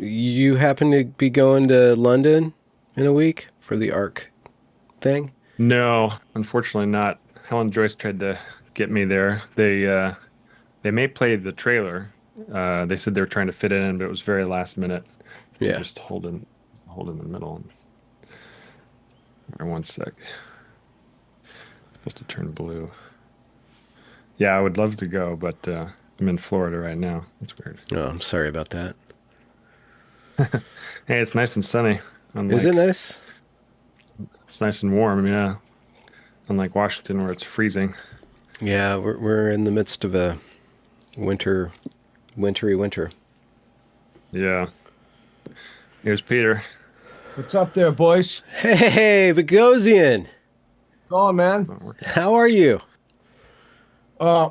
You happen to be going to London in a week for the ARC thing? No, unfortunately not. Helen Joyce tried to get me there. They may play the trailer. They said they were trying to fit it in, but it was very last minute. Let me Yeah. just hold in the middle. Or one sec. Supposed to turn blue. Yeah, I would love to go, but I'm in Florida right now. That's weird. Oh, I'm sorry about that. Hey, it's nice and sunny. Is it Unlike nice? it's nice and warm, yeah. Unlike Washington where it's freezing. Yeah, we're in the midst of a winter, wintry winter. Yeah. Here's Peter. What's up there, boys? Hey, Bogosian, Going, man. Not working. how are you? Uh,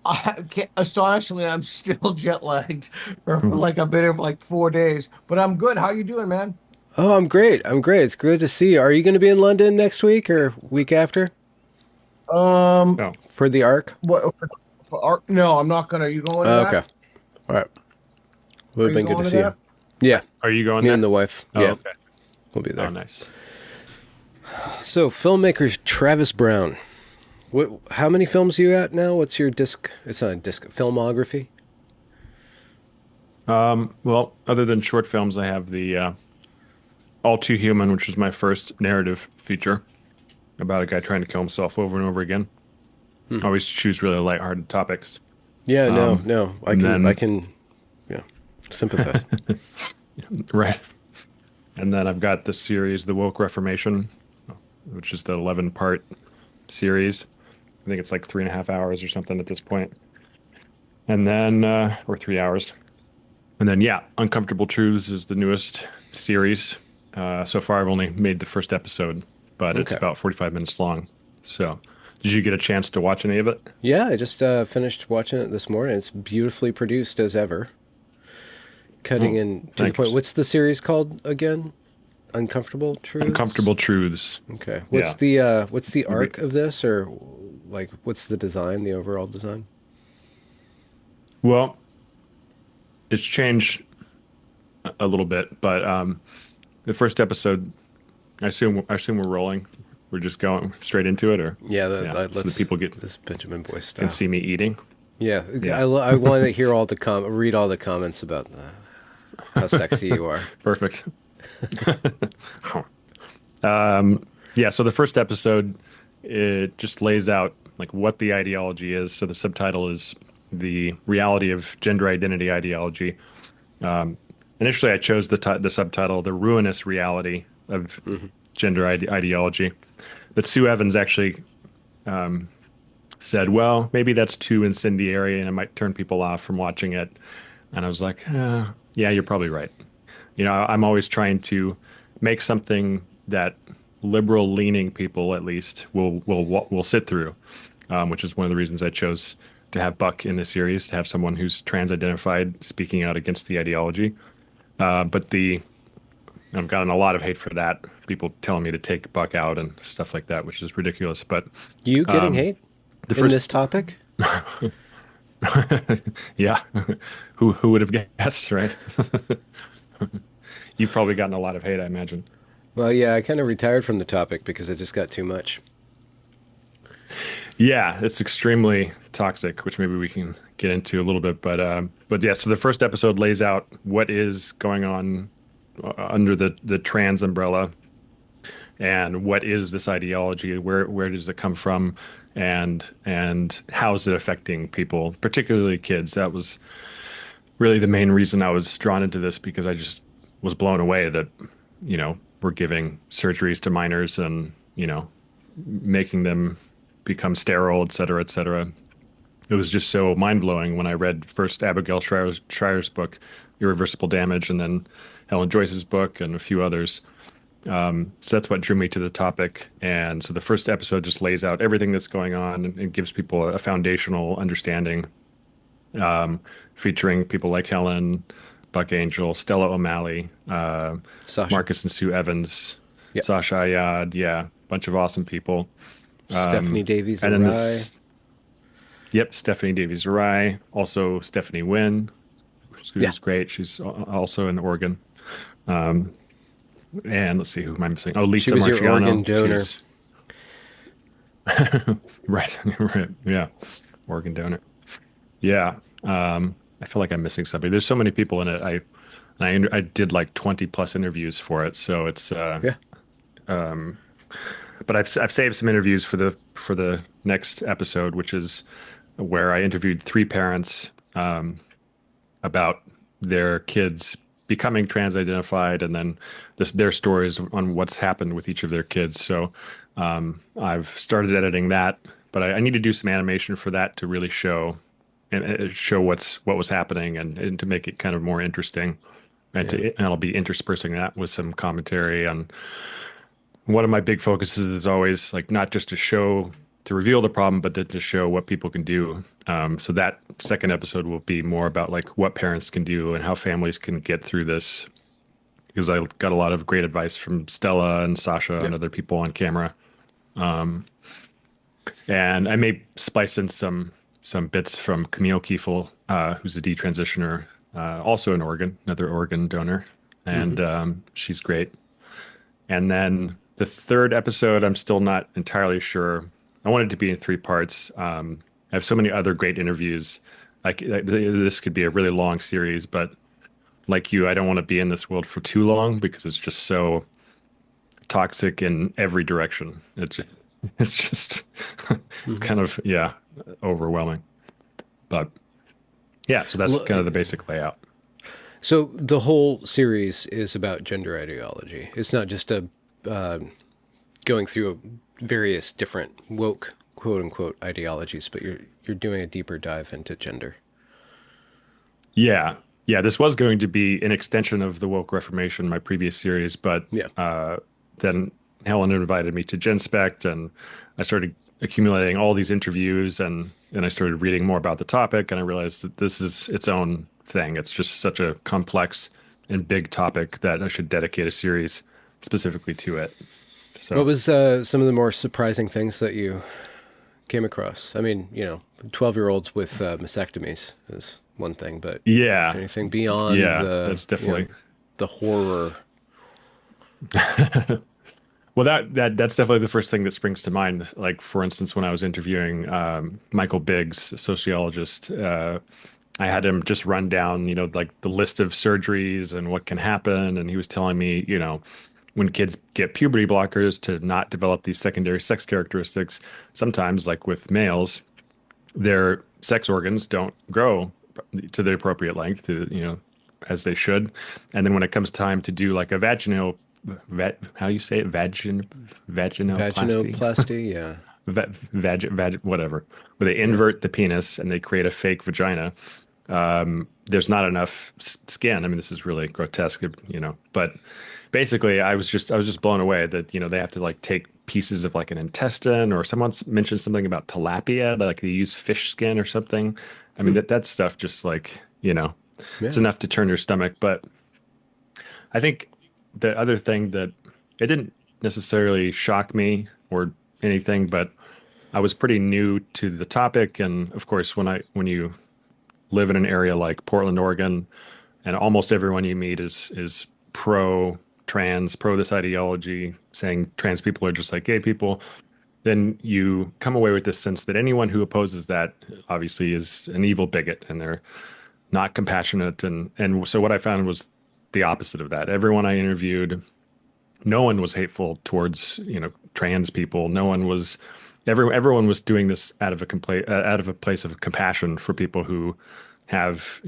I can't, astonishingly, I'm still jet lagged for like a bit of like 4 days, but I'm good. How you doing, man? Oh, I'm great. I'm great. It's good to see you. Are you going to be in London next week or week after Um, Oh, for the ARC? what for art? No, I'm not gonna. You going to Oh, that? okay. All right. Would Are have you been good to going to see you. that? Yeah, are you going me there? and the wife. Oh, Yeah, okay. we'll be Oh, there. nice. So, filmmaker Travis Brown. What? How many films are you at now? What's your disc? It's not a disc. Filmography. Well, other than short films, I have the All Too Human, which was my first narrative feature about a guy trying to kill himself over and over again. I always choose really lighthearted topics. Yeah. No. Um, No. I and can. I then, can. Yeah. Sympathize. right. And then I've got the series, The Woke Reformation, which is the 11-part series. I think it's like 3.5 hours or something at this point. And then, or 3 hours. And then, yeah, Uncomfortable Truths is the newest series. So far, I've only made the first episode, but it's Okay. about 45 minutes long. So, did you get a chance to watch any of it? Yeah. I just finished watching it this morning. It's beautifully produced as ever. Cutting Oh, in to the point. thanks. What's the series called again? Uncomfortable Truths. Uncomfortable Truths. Okay. Yeah. What's the Re- arc of this, or like what's the design, the overall design? Well, it's changed a little bit, but the first episode, I assume we're rolling. We're just going straight into it, or Yeah. yeah, so the Let's people get this Benjamin Boyce can style. see me eating. Yeah. Yeah, I want to hear all the read all the comments about how sexy you are. perfect. Yeah, so the first episode, it just lays out like what the ideology is. So the subtitle is the reality of gender identity ideology. Um, Initially, I chose the subtitle, "The Ruinous Reality of Gender Ideology." But Sue Evans actually said, "Well, maybe that's too incendiary, and it might turn people off from watching it." And I was like, "Yeah, you're probably right." I'm always trying to make something that liberal-leaning people, at least, will sit through, which is one of the reasons I chose to have Buck in the series, to have someone who's trans-identified speaking out against the ideology. But I've gotten a lot of hate for that. People telling me to take Buck out and stuff like that, which is ridiculous. But You getting um, hate the in first, this topic? yeah, who would have guessed, right? You've probably gotten a lot of hate, I imagine. Well, yeah, I kind of retired from the topic because it just got too much. Yeah, it's extremely toxic, which maybe we can get into a little bit. But yeah, so the first episode lays out what is going on under the trans umbrella, and what is this ideology, where does it come from, and how is it affecting people, particularly kids. That was really the main reason I was drawn into this, because I just was blown away that we're giving surgeries to minors, and making them become sterile, et cetera, et cetera. It was just so mind-blowing when I read first Abigail Shrier's book, Irreversible Damage, and then Helen Joyce's book and a few others. So that's what drew me to the topic. And so the first episode just lays out everything that's going on, and gives people a foundational understanding, featuring people like Helen, Buck Angel, Stella O'Malley, Sasha. Marcus and Sue Evans, Yep. Sasha Ayad, yeah, bunch of awesome people. Stephanie Davies And then Arai. this, yep, Stephanie Davies Rai, also Stephanie Wynn, Yeah. who's great. She's also in Oregon. Um, and let's see, who am I missing? Oh, She Lisa was your organ Marciano. donor. She's right, right, yeah, organ donor. Yeah, I feel like I'm missing somebody. There's so many people in it. I did like 20 plus interviews for it, so it's Yeah. but I've saved some interviews for the next episode, which is where I interviewed three parents about their kids becoming trans identified and then their stories on what's happened with each of their kids. So I've started editing that, but I need to do some animation for that to really show and show what was happening and to make it kind of more interesting. And I'll be interspersing that with some commentary on one of my big focuses is always like not just to reveal the problem, but to show what people can do. So that second episode will be more about like what parents can do and how families can get through this. Because I got a lot of great advice from Stella and Sasha and other people on camera. And I may splice in some bits from Camille Kiefel, who's a detransitioner, also in Oregon, another organ donor, and she's great. And then the third episode, I'm still not entirely sure. I wanted to be in three parts. I have so many other great interviews. This could be a really long series, but like you, I don't want to be in this world for too long because it's just so toxic in every direction. It's just it's kind of overwhelming. But yeah, so that's kind of the basic layout. So the whole series is about gender ideology. It's not just a going through various different woke quote unquote ideologies, but you're doing a deeper dive into gender. Yeah. Yeah, this was going to be an extension of the Woke Reformation, my previous series, but then Helen invited me to GenSpect, and I started accumulating all these interviews, and I started reading more about the topic, and I realized that this is its own thing. It's just such a complex and big topic that I should dedicate a series specifically to it. So, what was some of the more surprising things that you came across? I mean, 12-year-olds with mastectomies is one thing, but yeah, anything beyond that's definitely the horror. Well, that's definitely the first thing that springs to mind. Like, for instance, when I was interviewing Michael Biggs, a sociologist, I had him just run down, like the list of surgeries and what can happen. And he was telling me, when kids get puberty blockers to not develop these secondary sex characteristics, sometimes, like with males, their sex organs don't grow to the appropriate length, as they should. And then when it comes time to do like a how do you say it? Vaginoplasty? Vaginoplasty, yeah. Whatever. Where they invert the penis and they create a fake vagina. There's not enough skin. I mean, this is really grotesque, but basically I was just blown away that, they have to like take pieces of like an intestine, or someone mentioned something about tilapia, like they use fish skin or something. I mean, that stuff just like, it's enough to turn your stomach. But I think the other thing that it didn't necessarily shock me or anything, but I was pretty new to the topic. And of course, when you live in an area like Portland, Oregon, and almost everyone you meet is pro trans, pro this ideology, saying trans people are just like gay people, then you come away with this sense that anyone who opposes that obviously is an evil bigot and they're not compassionate. And so what I found was the opposite of that. Everyone I interviewed, no one was hateful towards, trans people. No one was, everyone was doing this out of a place of compassion for people who have,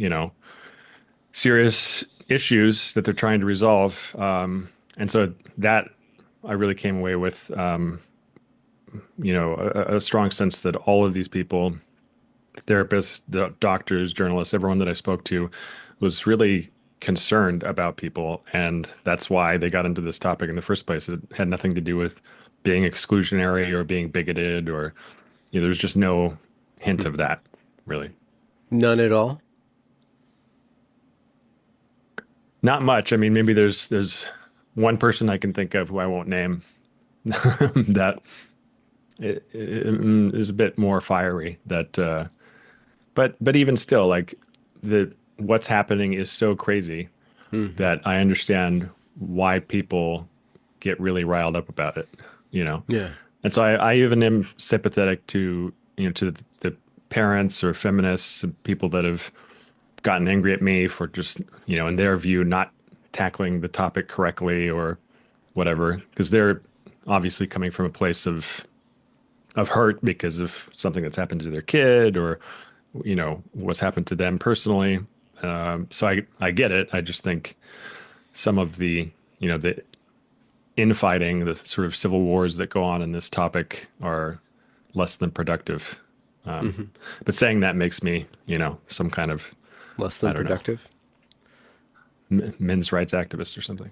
serious issues that they're trying to resolve. And so that I really came away with, a strong sense that all of these people, therapists, doctors, journalists, everyone that I spoke to was really concerned about people. And that's why they got into this topic in the first place. It had nothing to do with being exclusionary or being bigoted or, there was just no hint of that, really. None at all? Not much. I mean, maybe there's one person I can think of who I won't name that it is a bit more fiery. But even still, like what's happening is so crazy that I understand why people get really riled up about it, you know? Yeah. And so I even am sympathetic to, to the parents or feminists, people that have gotten angry at me for just, in their view, not tackling the topic correctly or whatever, because they're obviously coming from a place of hurt because of something that's happened to their kid or, what's happened to them personally. So I get it. I just think some of the infighting, the sort of civil wars that go on in this topic are less than productive. But saying that makes me, some kind of, Less I than don't know, productive. men's rights activist or something.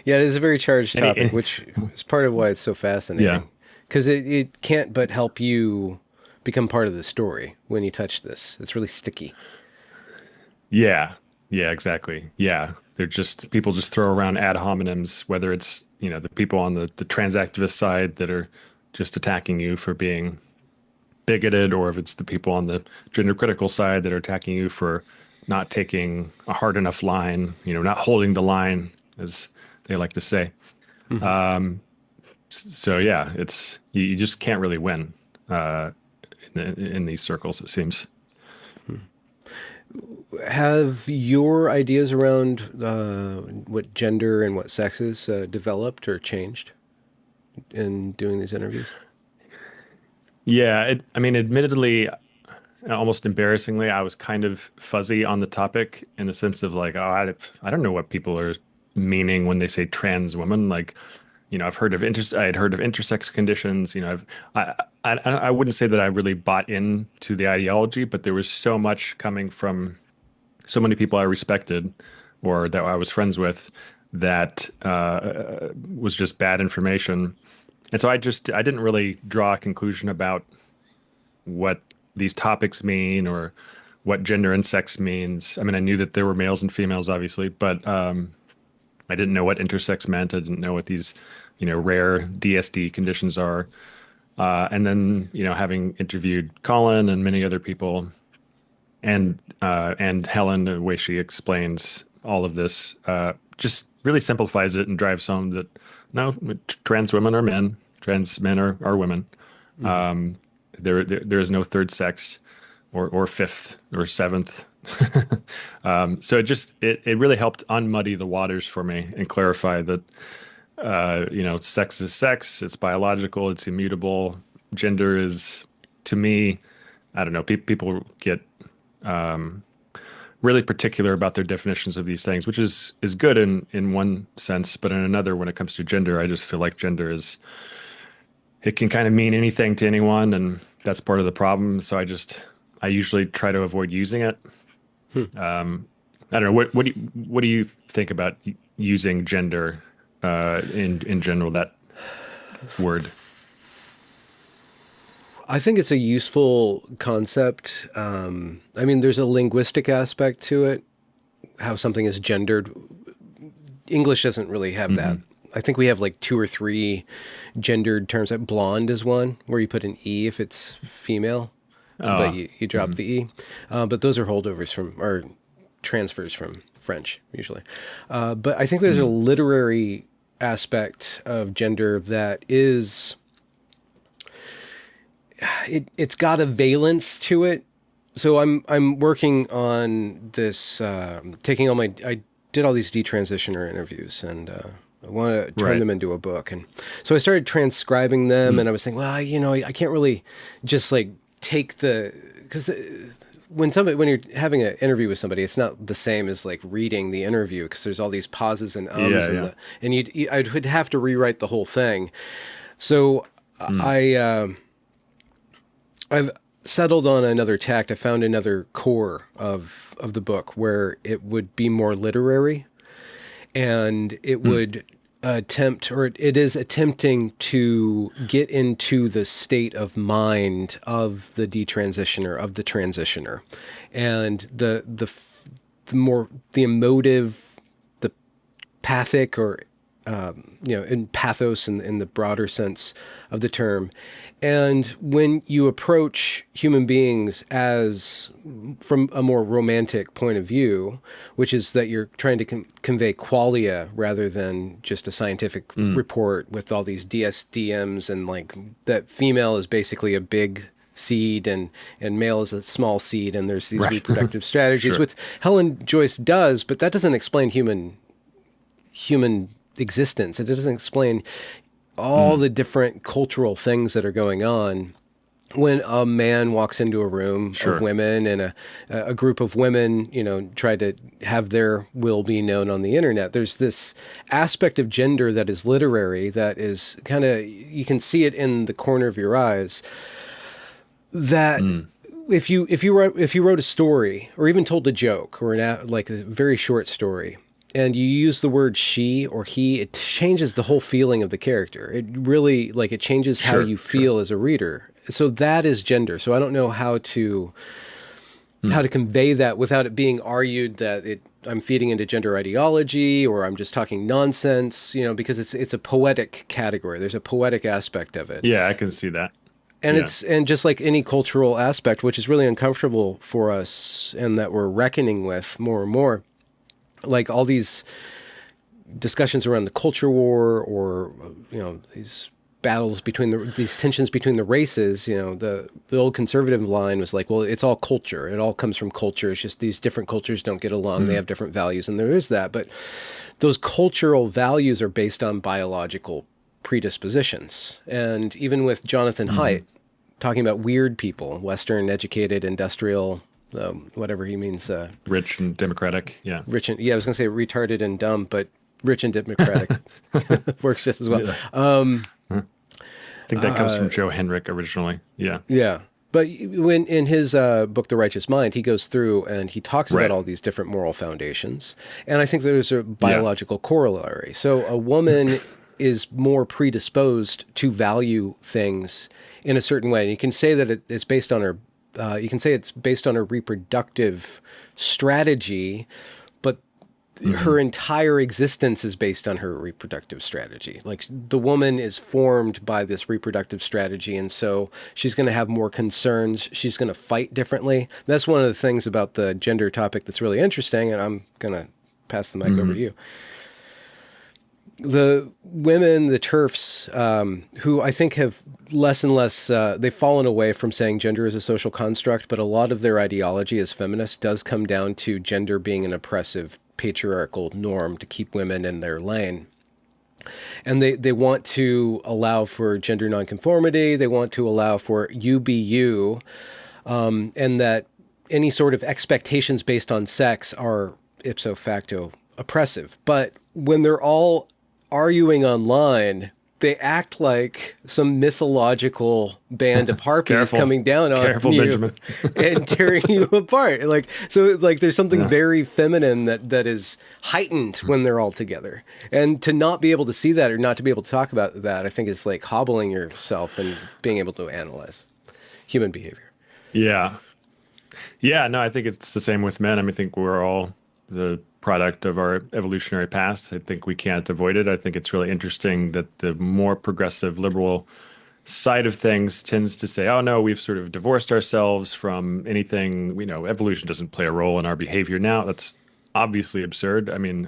Yeah, it is a very charged Any- topic, any- which is part of why it's so fascinating. Yeah. Because it can't but help you become part of the story when you touch this. It's really sticky. Yeah. Yeah, exactly. Yeah. They're just people just throw around ad hominems, whether it's, the people on the trans activist side that are just attacking you for being bigoted, or if it's the people on the gender critical side that are attacking you for not taking a hard enough line, not holding the line, as they like to say. So yeah, it's you just can't really win in these circles, it seems. Have your ideas around what gender and what sex is developed or changed in doing these interviews? Yeah, I mean, admittedly, almost embarrassingly, I was kind of fuzzy on the topic in the sense of like, oh, I don't know what people are meaning when they say trans woman. Like, I had heard of intersex conditions. I wouldn't say that I really bought into the ideology, but there was so much coming from so many people I respected or that I was friends with that was just bad information. And so I didn't really draw a conclusion about what these topics mean or what gender and sex means. I mean, I knew that there were males and females, obviously, but I didn't know what intersex meant. I didn't know what these, rare DSD conditions are. And then, having interviewed Colin and many other people, and Helen, the way she explains all of this, just really simplifies it and drives home that no, trans women are men, trans men are women. There is no third sex or fifth or seventh. So it really helped unmuddy the waters for me and clarify that sex is sex, it's biological, it's immutable. Gender is, to me, I don't know, people get really particular about their definitions of these things, which is good in one sense, but in another, when it comes to gender, I just feel like gender it can kind of mean anything to anyone, and that's part of the problem. So I usually try to avoid using it. I don't know. What do you think about using gender in general, that word? I think it's a useful concept. I mean, there's a linguistic aspect to it, how something is gendered. English doesn't really have that. I think we have like 2 or 3 gendered terms. Like blonde is one, where you put an E if it's female, but you drop the E. But those are holdovers or transfers from French, usually. But I think there's a literary aspect of gender that is... It's got a valence to it. So I'm working on this, I did all these detransitioner interviews, and I want to turn them into a book. And so I started transcribing them, and I was thinking, well, I can't really just like take because when you're having an interview with somebody, it's not the same as like reading the interview, because there's all these pauses and ums, and I would have to rewrite the whole thing. So I've settled on another tact. I found another core of the book where it would be more literary, and it would it is attempting to get into the state of mind of the detransitioner, of the transitioner, and the more the emotive, the pathic or in pathos in the broader sense of the term. And when you approach human beings as from a more romantic point of view, which is that you're trying to convey qualia rather than just a scientific report with all these DSDMs and like that female is basically a big seed and male is a small seed and there's these reproductive strategies, which Helen Joyce does, but that doesn't explain human existence. It doesn't explain all the different cultural things that are going on when a man walks into a room of women and a group of women, try to have their will be known on the internet. There's this aspect of gender that is literary, that is kind of, you can see it in the corner of your eyes, that if you wrote a story or even told a joke or like a very short story, and you use the word she or he, it changes the whole feeling of the character. It really, it changes how you feel as a reader. So that is gender. So I don't know how to convey that without it being argued that I'm feeding into gender ideology or I'm just talking nonsense, because it's a poetic category. There's a poetic aspect of it. Yeah, I can see that. And and just like any cultural aspect, which is really uncomfortable for us and that we're reckoning with more and more, like all these discussions around the culture war or, these battles between these tensions between the races, the old conservative line was like, well, it's all culture. It all comes from culture. It's just these different cultures don't get along. They have different values. And there is that. But those cultural values are based on biological predispositions. And even with Jonathan Haidt talking about weird people, Western, educated, industrial, whatever he means. Rich and democratic, yeah. I was going to say retarded and dumb, but rich and democratic works just as well. Yeah. I think that comes from Joe Henrik originally, yeah. Yeah, but when in his book, The Righteous Mind, he goes through and he talks about all these different moral foundations. And I think there's a biological corollary. So a woman is more predisposed to value things in a certain way. And you can say that it's based on her it's based on her reproductive strategy, but her entire existence is based on her reproductive strategy. Like the woman is formed by this reproductive strategy, and so she's going to have more concerns. She's going to fight differently. That's one of the things about the gender topic that's really interesting, and I'm going to pass the mic over to you. The women, the TERFs, who I think have less and less, they've fallen away from saying gender is a social construct, but a lot of their ideology as feminists does come down to gender being an oppressive patriarchal norm to keep women in their lane. And they want to allow for gender nonconformity. They want to allow for you be you, and that any sort of expectations based on sex are ipso facto oppressive. But when they're all arguing online, they act like some mythological band of harpies coming down on you Benjamin. And tearing you apart. So there's something very feminine that is heightened when they're all together. And to not be able to see that or not to be able to talk about that, I think is like hobbling yourself and being able to analyze human behavior. Yeah. Yeah, no, I think it's the same with men. I think we're all the product of our evolutionary past. I think we can't avoid it. I think it's really interesting that the more progressive liberal side of things tends to say, oh no, we've sort of divorced ourselves from anything, evolution doesn't play a role in our behavior now. That's obviously absurd. I mean,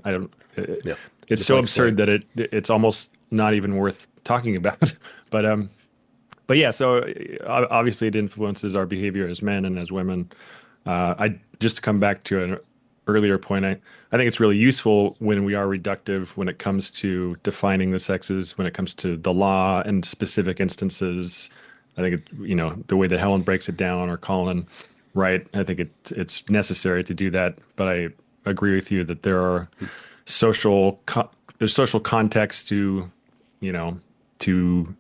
it's so absurd that it's almost not even worth talking about. But yeah, so obviously it influences our behavior as men and as women. Just to come back to an earlier point, I think it's really useful when we are reductive when it comes to defining the sexes, when it comes to the law and specific instances. I think the way that Helen breaks it down, or Colin, right? I think it's necessary to do that. But I agree with you that there are there's social context to to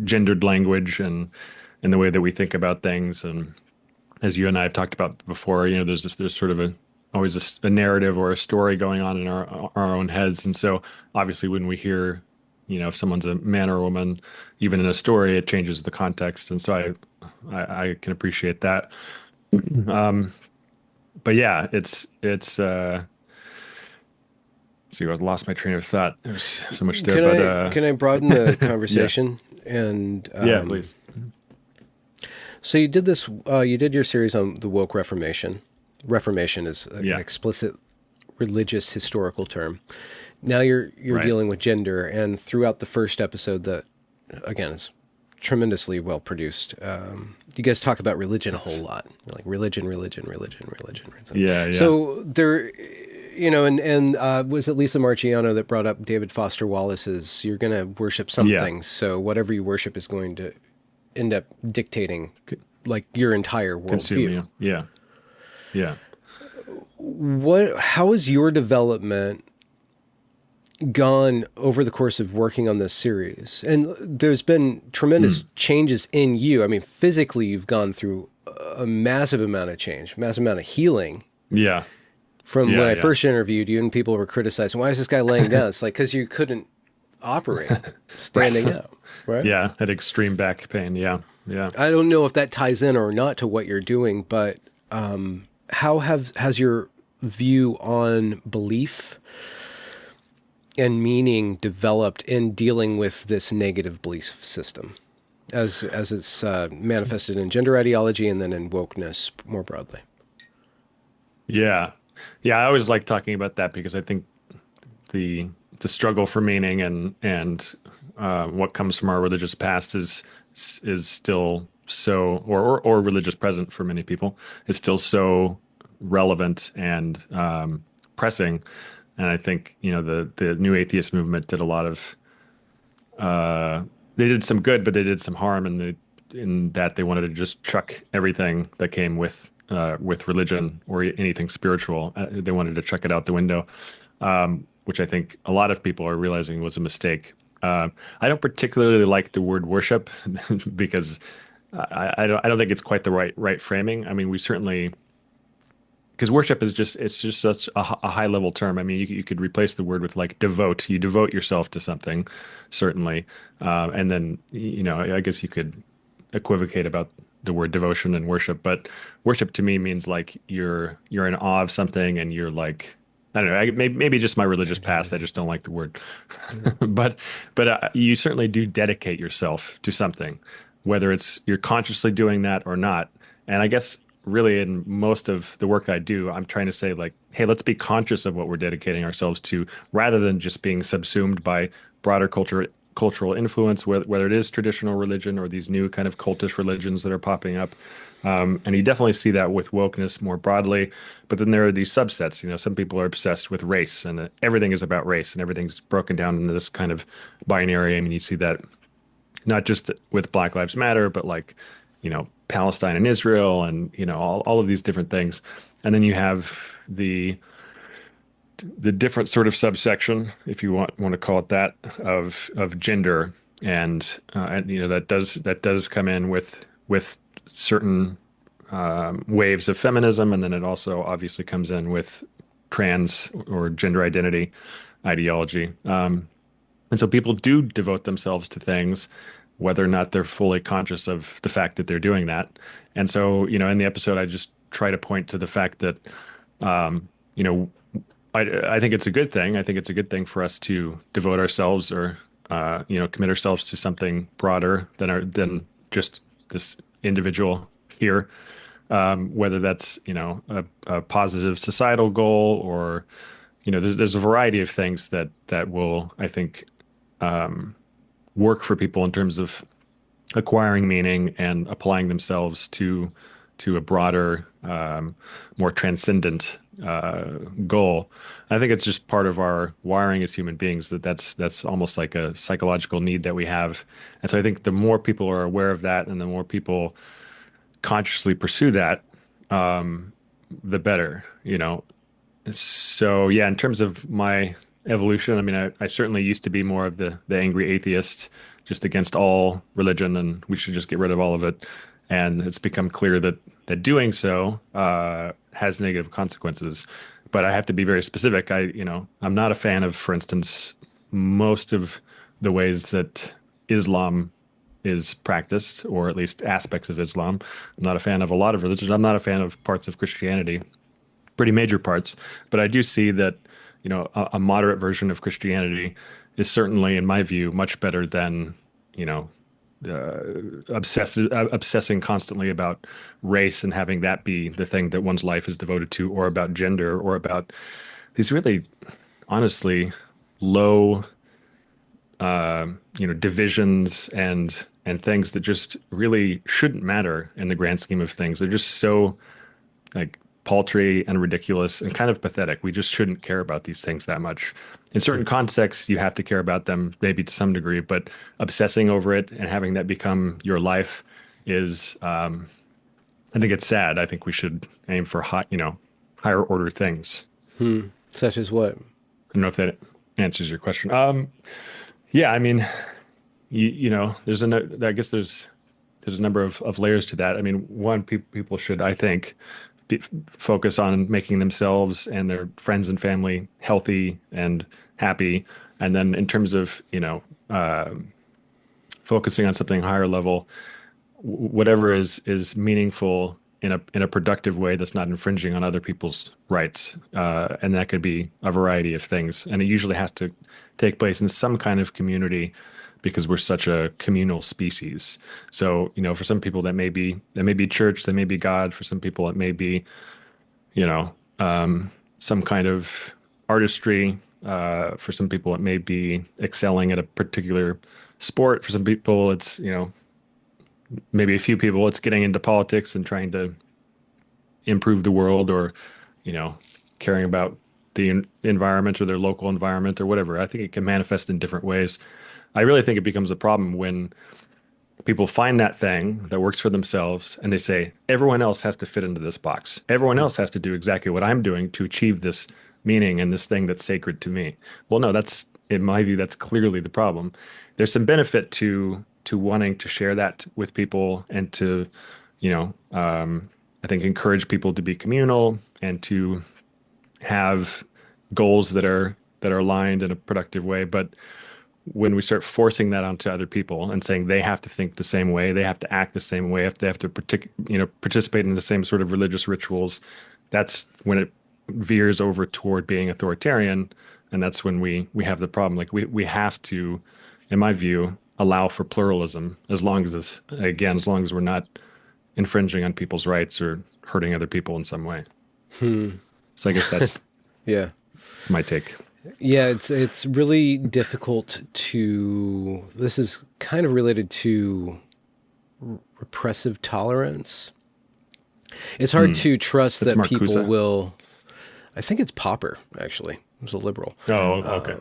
gendered language and the way that we think about things. And as you and I have talked about before, there's sort of always a narrative or a story going on in our own heads. And so obviously when we hear, if someone's a man or a woman, even in a story, it changes the context. And so I can appreciate that. But yeah, it's see, I lost my train of thought. There's so much there, Can but can I broaden the conversation? And yeah, please. so you did this. You did your series on the woke Reformation. Reformation is an Yeah. explicit religious historical term. Now you're Right. dealing with gender, and throughout the first episode, that again is tremendously well produced. You guys talk about religion a whole lot, like religion, religion, religion, religion. Yeah, yeah. So there, and was it Lisa Marchiano that brought up David Foster Wallace's "You're going to worship something, so whatever you worship is going to end up dictating like your entire Consume worldview." you. Yeah. Yeah. How has your development gone over the course of working on this series? And there's been tremendous changes in you. I mean, physically, you've gone through a massive amount of change, massive amount of healing. Yeah. From Yeah, when I yeah. first interviewed you and people were criticizing, why is this guy laying down? It's like, because you couldn't operate standing up, right? Yeah. Had extreme back pain. Yeah. Yeah. I don't know if that ties in or not to what you're doing, but how has your view on belief and meaning developed in dealing with this negative belief system as it's manifested in gender ideology and then in wokeness more broadly? Yeah. Yeah. I always like talking about that because I think the struggle for meaning and what comes from our religious past is still so, or religious present for many people, is still so relevant and pressing. And I think, the new atheist movement did a lot of, they did some good, but they did some harm in that they wanted to just chuck everything that came with religion or anything spiritual. They wanted to chuck it out the window, which I think a lot of people are realizing was a mistake. I don't particularly like the word worship because I don't think it's quite the right framing. I mean, we certainly, because worship is it's just such a high level term. I mean, you could replace the word with like devote. You devote yourself to something, certainly, and then I guess you could equivocate about the word devotion and worship. But worship to me means like you're in awe of something, and you're like, I don't know, maybe just my religious past. I just don't like the word, but you certainly do dedicate yourself to something, whether it's you're consciously doing that or not. And I guess really in most of the work I do, I'm trying to say like, hey, let's be conscious of what we're dedicating ourselves to, rather than just being subsumed by broader cultural influence, whether it is traditional religion or these new kind of cultish religions that are popping up. And you definitely see that with wokeness more broadly. But then there are these subsets. Some people are obsessed with race, and everything is about race, and everything's broken down into this kind of binary. I mean, you see that not just with Black Lives Matter, but like, Palestine and Israel and, all of these different things. And then you have the different sort of subsection, if you want to call it that, of gender. And that does come in with certain waves of feminism. And then it also obviously comes in with trans or gender identity ideology. And so people do devote themselves to things, whether or not they're fully conscious of the fact that they're doing that. And so, in the episode, I just try to point to the fact that, I think it's a good thing. I think it's a good thing for us to devote ourselves or, commit ourselves to something broader than just this individual here. Whether that's, a positive societal goal or, there's a variety of things that will, I think, work for people in terms of acquiring meaning and applying themselves to a broader, more transcendent goal. I think it's just part of our wiring as human beings that's almost like a psychological need that we have. And so I think the more people are aware of that and the more people consciously pursue that, the better, So yeah, in terms of my evolution, I mean, I certainly used to be more of the angry atheist, just against all religion, and we should just get rid of all of it. And it's become clear that doing so has negative consequences. But I have to be very specific. I'm not a fan of, for instance, most of the ways that Islam is practiced, or at least aspects of Islam. I'm not a fan of a lot of religions. I'm not a fan of parts of Christianity, pretty major parts. But I do see that, a moderate version of Christianity is certainly, in my view, much better than, you know, obsessing constantly about race and having that be the thing that one's life is devoted to, or about gender, or about these really, honestly, low, divisions and things that just really shouldn't matter in the grand scheme of things. They're just so like paltry and ridiculous and kind of pathetic. We just shouldn't care about these things that much. In certain contexts, you have to care about them, maybe to some degree, but obsessing over it and having that become your life is, I think it's sad. I think we should aim for higher order things. Such as what? I don't know if that answers your question. Yeah, I mean, I guess there's a number of layers to that. I mean, one, people should, I think, focus on making themselves and their friends and family healthy and happy. And then in terms of, focusing on something higher level, whatever is meaningful in a productive way that's not infringing on other people's rights. And that could be a variety of things. And it usually has to take place in some kind of community because we're such a communal species. So, for some people that may be church, that may be God. For some people, it may be, some kind of artistry. For some people, it may be excelling at a particular sport. For some people, it's, maybe a few people, it's getting into politics and trying to improve the world, or, caring about the environment or their local environment or whatever. I think it can manifest in different ways. I really think it becomes a problem when people find that thing that works for themselves and they say, everyone else has to fit into this box. Everyone else has to do exactly what I'm doing to achieve this meaning and this thing that's sacred to me. Well, no, that's, in my view, that's clearly the problem. There's some benefit to wanting to share that with people and to, I think encourage people to be communal and to have goals that are aligned in a productive way. But when we start forcing that onto other people and saying they have to think the same way, they have to act the same way, they have to participate in the same sort of religious rituals, that's when it veers over toward being authoritarian. And that's when we have the problem. Like we have to, in my view, allow for pluralism as long as we're not infringing on people's rights or hurting other people in some way. So I guess that's Yeah. that's my take. Yeah, it's really difficult to. This is kind of related to repressive tolerance. It's hard to trust That's that Marcuse. people will. I think it's Popper, actually. It was a liberal. Oh, okay.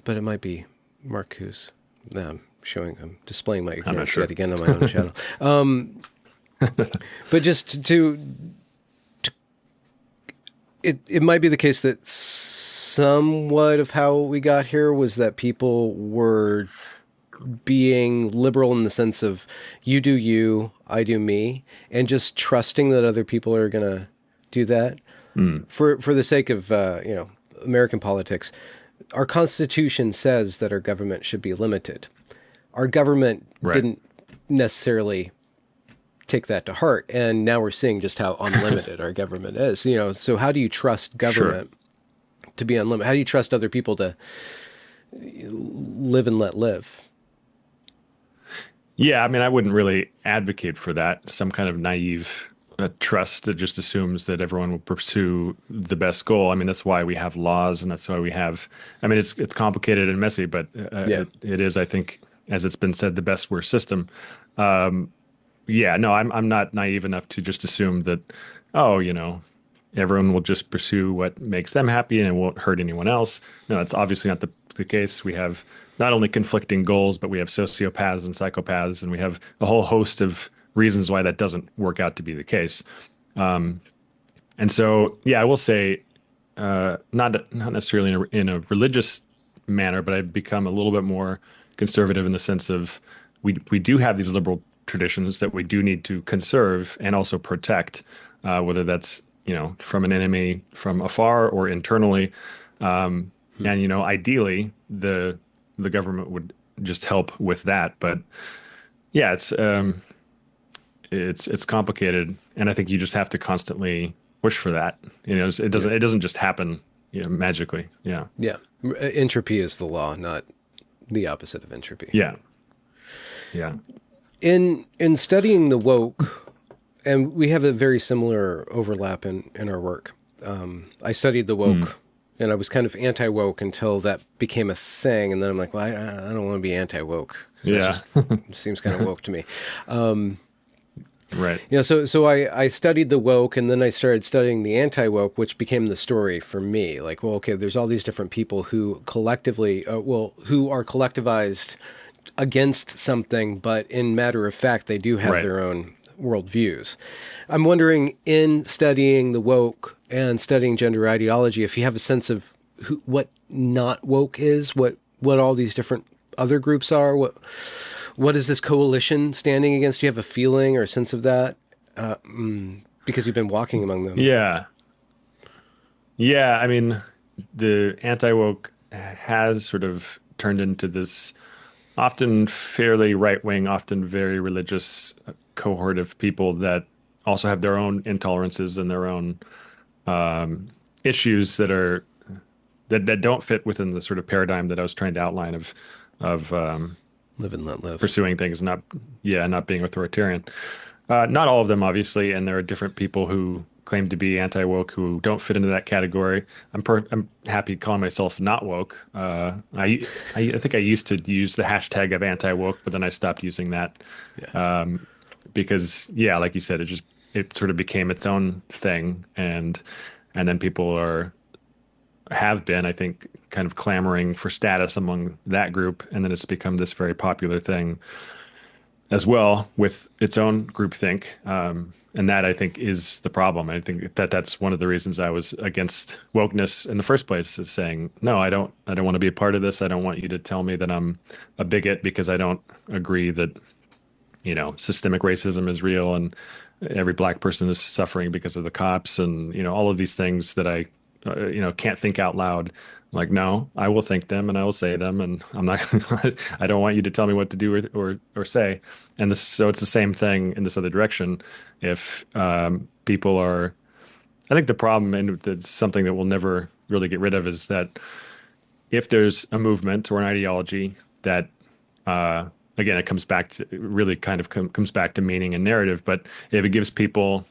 But it might be Marcuse. No, I'm displaying my ignorance sure. yet again on my own channel. But just it might be the case that somewhat of how we got here was that people were being liberal in the sense of you do you, I do me, and just trusting that other people are going to do that. For the sake of, American politics, our Constitution says that our government should be limited. Our government didn't necessarily take that to heart, and now we're seeing just how unlimited our government is. So how do you trust government to be unlimited? How do you trust other people to live and let live? Yeah, I mean, I wouldn't really advocate for that. Some kind of naive trust that just assumes that everyone will pursue the best goal. I mean, that's why we have laws, and that's why we have. I mean, it's complicated and messy, but it is, I think, as it's been said, the best worst system. Yeah, no, I'm not naive enough to just assume that, everyone will just pursue what makes them happy and it won't hurt anyone else. No, that's obviously not the case. We have not only conflicting goals, but we have sociopaths and psychopaths, and we have a whole host of reasons why that doesn't work out to be the case. And so, yeah, I will say, not necessarily in a religious manner, but I've become a little bit more conservative in the sense of we do have these liberal traditions that we do need to conserve and also protect, whether that's from an enemy from afar or internally. And ideally the government would just help with that. But yeah, it's complicated, and I think you just have to constantly push for that. It doesn't just happen, magically. Yeah. Yeah. Entropy is the law, not the opposite of entropy. Yeah. Yeah. In studying the woke, and we have a very similar overlap in our work. I studied the woke, and I was kind of anti-woke until that became a thing, and then I'm like, well, I don't want to be anti-woke because that just seems kind of woke to me. Right. Yeah, so I studied the woke, and then I started studying the anti-woke, which became the story for me. Like, well, okay, there's all these different people who collectively, who are collectivized against something, but in matter of fact, they do have their own worldviews. I'm wondering, in studying the woke and studying gender ideology, if you have a sense of what not woke is, what all these different other groups are, what is this coalition standing against? Do you have a feeling or a sense of that? Because you've been walking among them. Yeah. Yeah. I mean, the anti-woke has sort of turned into this often fairly right-wing, often very religious cohort of people that also have their own intolerances and their own issues that don't fit within the sort of paradigm that I was trying to outline of Live and let live. pursuing things, not being authoritarian. Not all of them, obviously, and there are different people who claim to be anti-woke who don't fit into that category. I'm happy calling myself not woke. I think I used to use the hashtag of anti-woke, but then I stopped using that because, like you said, it sort of became its own thing, and then people have been, I think, kind of clamoring for status among that group, and then it's become this very popular thing as well with its own groupthink. And that, I think, is the problem. I think that's one of the reasons I was against wokeness in the first place, is saying, no, I don't want to be a part of this. I don't want you to tell me that I'm a bigot because I don't agree that, systemic racism is real and every black person is suffering because of the cops and, all of these things that I can't think out loud. Like, no, I will think them and I will say them, and I'm not. I don't want you to tell me what to do or say. And so it's the same thing in this other direction. If people are, I think the problem, and it's something that we'll never really get rid of, is that if there's a movement or an ideology that, again, it comes back to really kind of comes back to meaning and narrative. But if it gives people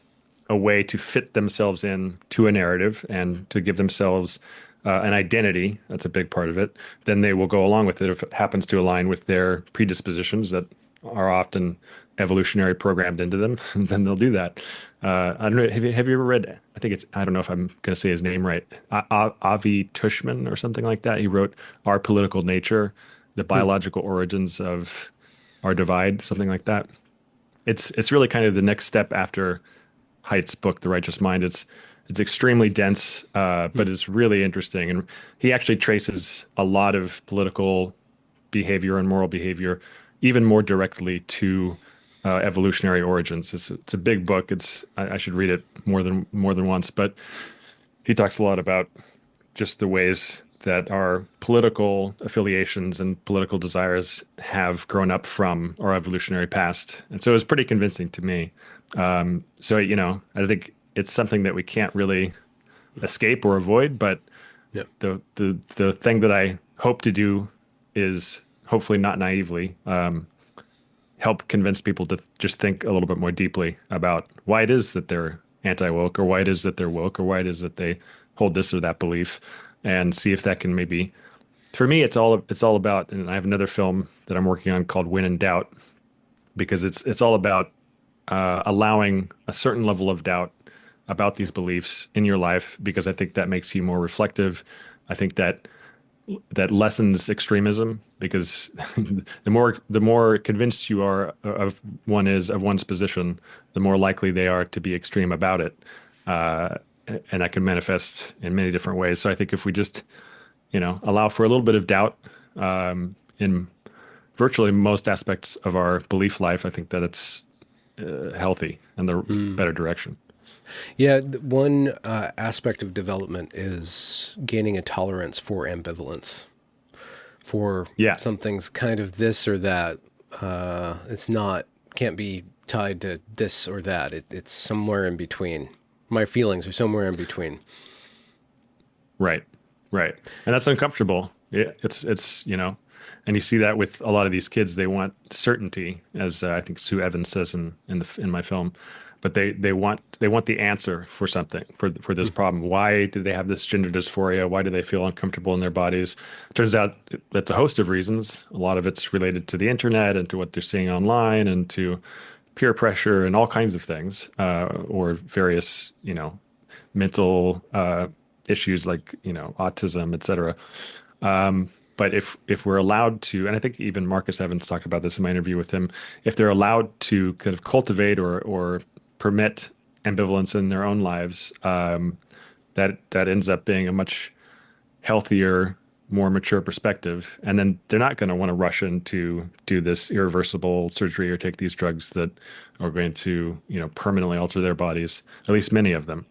a way to fit themselves in to a narrative and to give themselves an identity, that's a big part of it, then they will go along with it if it happens to align with their predispositions that are often evolutionary programmed into them. Then they'll do that. I don't know. Have you ever read? I don't know if I'm going to say his name right. Avi Tushman or something like that. He wrote "Our Political Nature: The Biological Origins of Our Divide," something like that. It's really kind of the next step after Haidt's book, The Righteous Mind. It's extremely dense, but it's really interesting. And he actually traces a lot of political behavior and moral behavior even more directly to evolutionary origins. It's a big book. I should read it more than once, but he talks a lot about just the ways that our political affiliations and political desires have grown up from our evolutionary past. And so it was pretty convincing to me. So, I think it's something that we can't really escape or avoid, but the thing that I hope to do is, hopefully not naively, help convince people to just think a little bit more deeply about why it is that they're anti-woke, or why it is that they're woke, or why it is that they hold this or that belief, and see if that can maybe, for me, it's all about, and I have another film that I'm working on called When in Doubt, because it's all about allowing a certain level of doubt about these beliefs in your life, because I think that makes you more reflective. I think that lessens extremism, because the more convinced you are of one's position, the more likely they are to be extreme about it, and that can manifest in many different ways. So I think if we just allow for a little bit of doubt in virtually most aspects of our belief life, I think that it's healthy and the better direction. Yeah, one aspect of development is gaining a tolerance for ambivalence, for something's kind of this or that. Can't be tied to this or that. It's somewhere in between. My feelings are somewhere in between. Right. Right. And that's uncomfortable. It's, and you see that with a lot of these kids, they want certainty, as I think Sue Evans says in my film, but they want the answer for something, for this problem. Why do they have this gender dysphoria? Why do they feel uncomfortable in their bodies? Turns out that's a host of reasons. A lot of it's related to the internet and to what they're seeing online and to peer pressure and all kinds of things, or various, mental issues like autism, et cetera. But if we're allowed to, and I think even Marcus Evans talked about this in my interview with him, if they're allowed to kind of cultivate or permit ambivalence in their own lives, that ends up being a much healthier, more mature perspective. And then they're not going to want to rush in to do this irreversible surgery or take these drugs that are going to, permanently alter their bodies, at least many of them.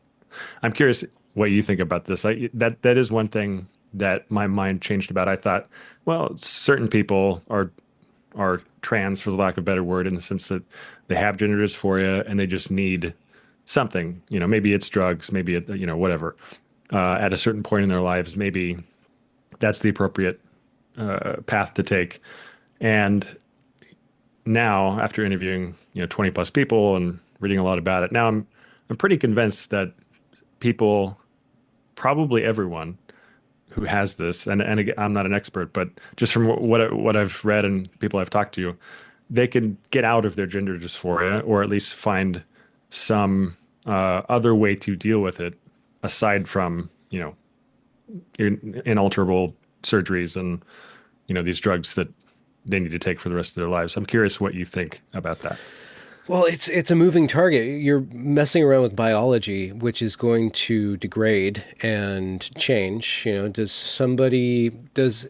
I'm curious what you think about this. That is one thing that my mind changed about. I thought, well, certain people are trans, for the lack of a better word, in the sense that they have gender dysphoria and they just need something. Maybe it's drugs, maybe whatever. At a certain point in their lives, maybe that's the appropriate path to take. And now, after interviewing 20 plus people and reading a lot about it, now I'm pretty convinced that people, probably everyone who has this, and again, I'm not an expert, but just from what I've read and people I've talked to, they can get out of their gender dysphoria, or at least find some other way to deal with it, aside from inalterable surgeries and these drugs that they need to take for the rest of their lives. I'm curious what you think about that. Well, it's a moving target. You're messing around with biology, which is going to degrade and change. Does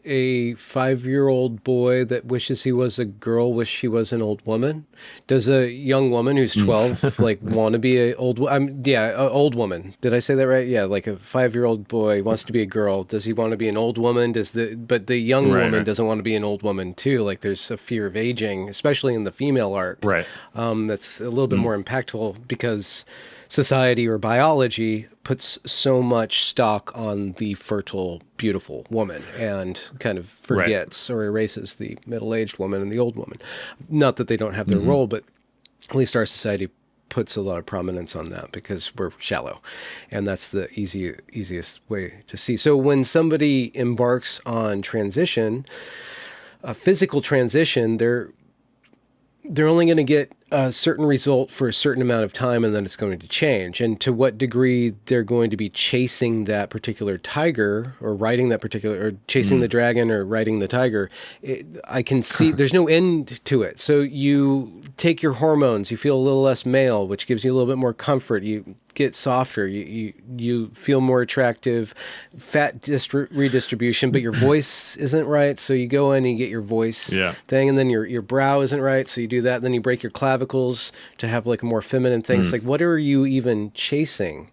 a 5-year-old boy that wishes he was a girl wish he was an old woman? Does a young woman who's 12 want to be a old? Old woman. Did I say that right? Yeah, like a 5-year-old boy wants to be a girl. Does he want to be an old woman? But the young woman doesn't want to be an old woman too. Like there's a fear of aging, especially in the female art. Right. That's a little bit more impactful because society or biology puts so much stock on the fertile, beautiful woman and kind of forgets or erases the middle-aged woman and the old woman. Not that they don't have their role, but at least our society puts a lot of prominence on that because we're shallow, and that's the easiest way to see. So when somebody embarks on transition, a physical transition, they're only going to get a certain result for a certain amount of time, and then it's going to change. And to what degree they're going to be chasing that particular tiger or riding that particular, or chasing the dragon or riding the tiger, I can see there's no end to it. So you take your hormones, you feel a little less male, which gives you a little bit more comfort. You get softer, you feel more attractive, fat redistribution, but your voice isn't right. So you go in and you get your voice thing, and then your brow isn't right. So you do that. Then you break your clavicles to have like a more feminine thing. It's like, what are you even chasing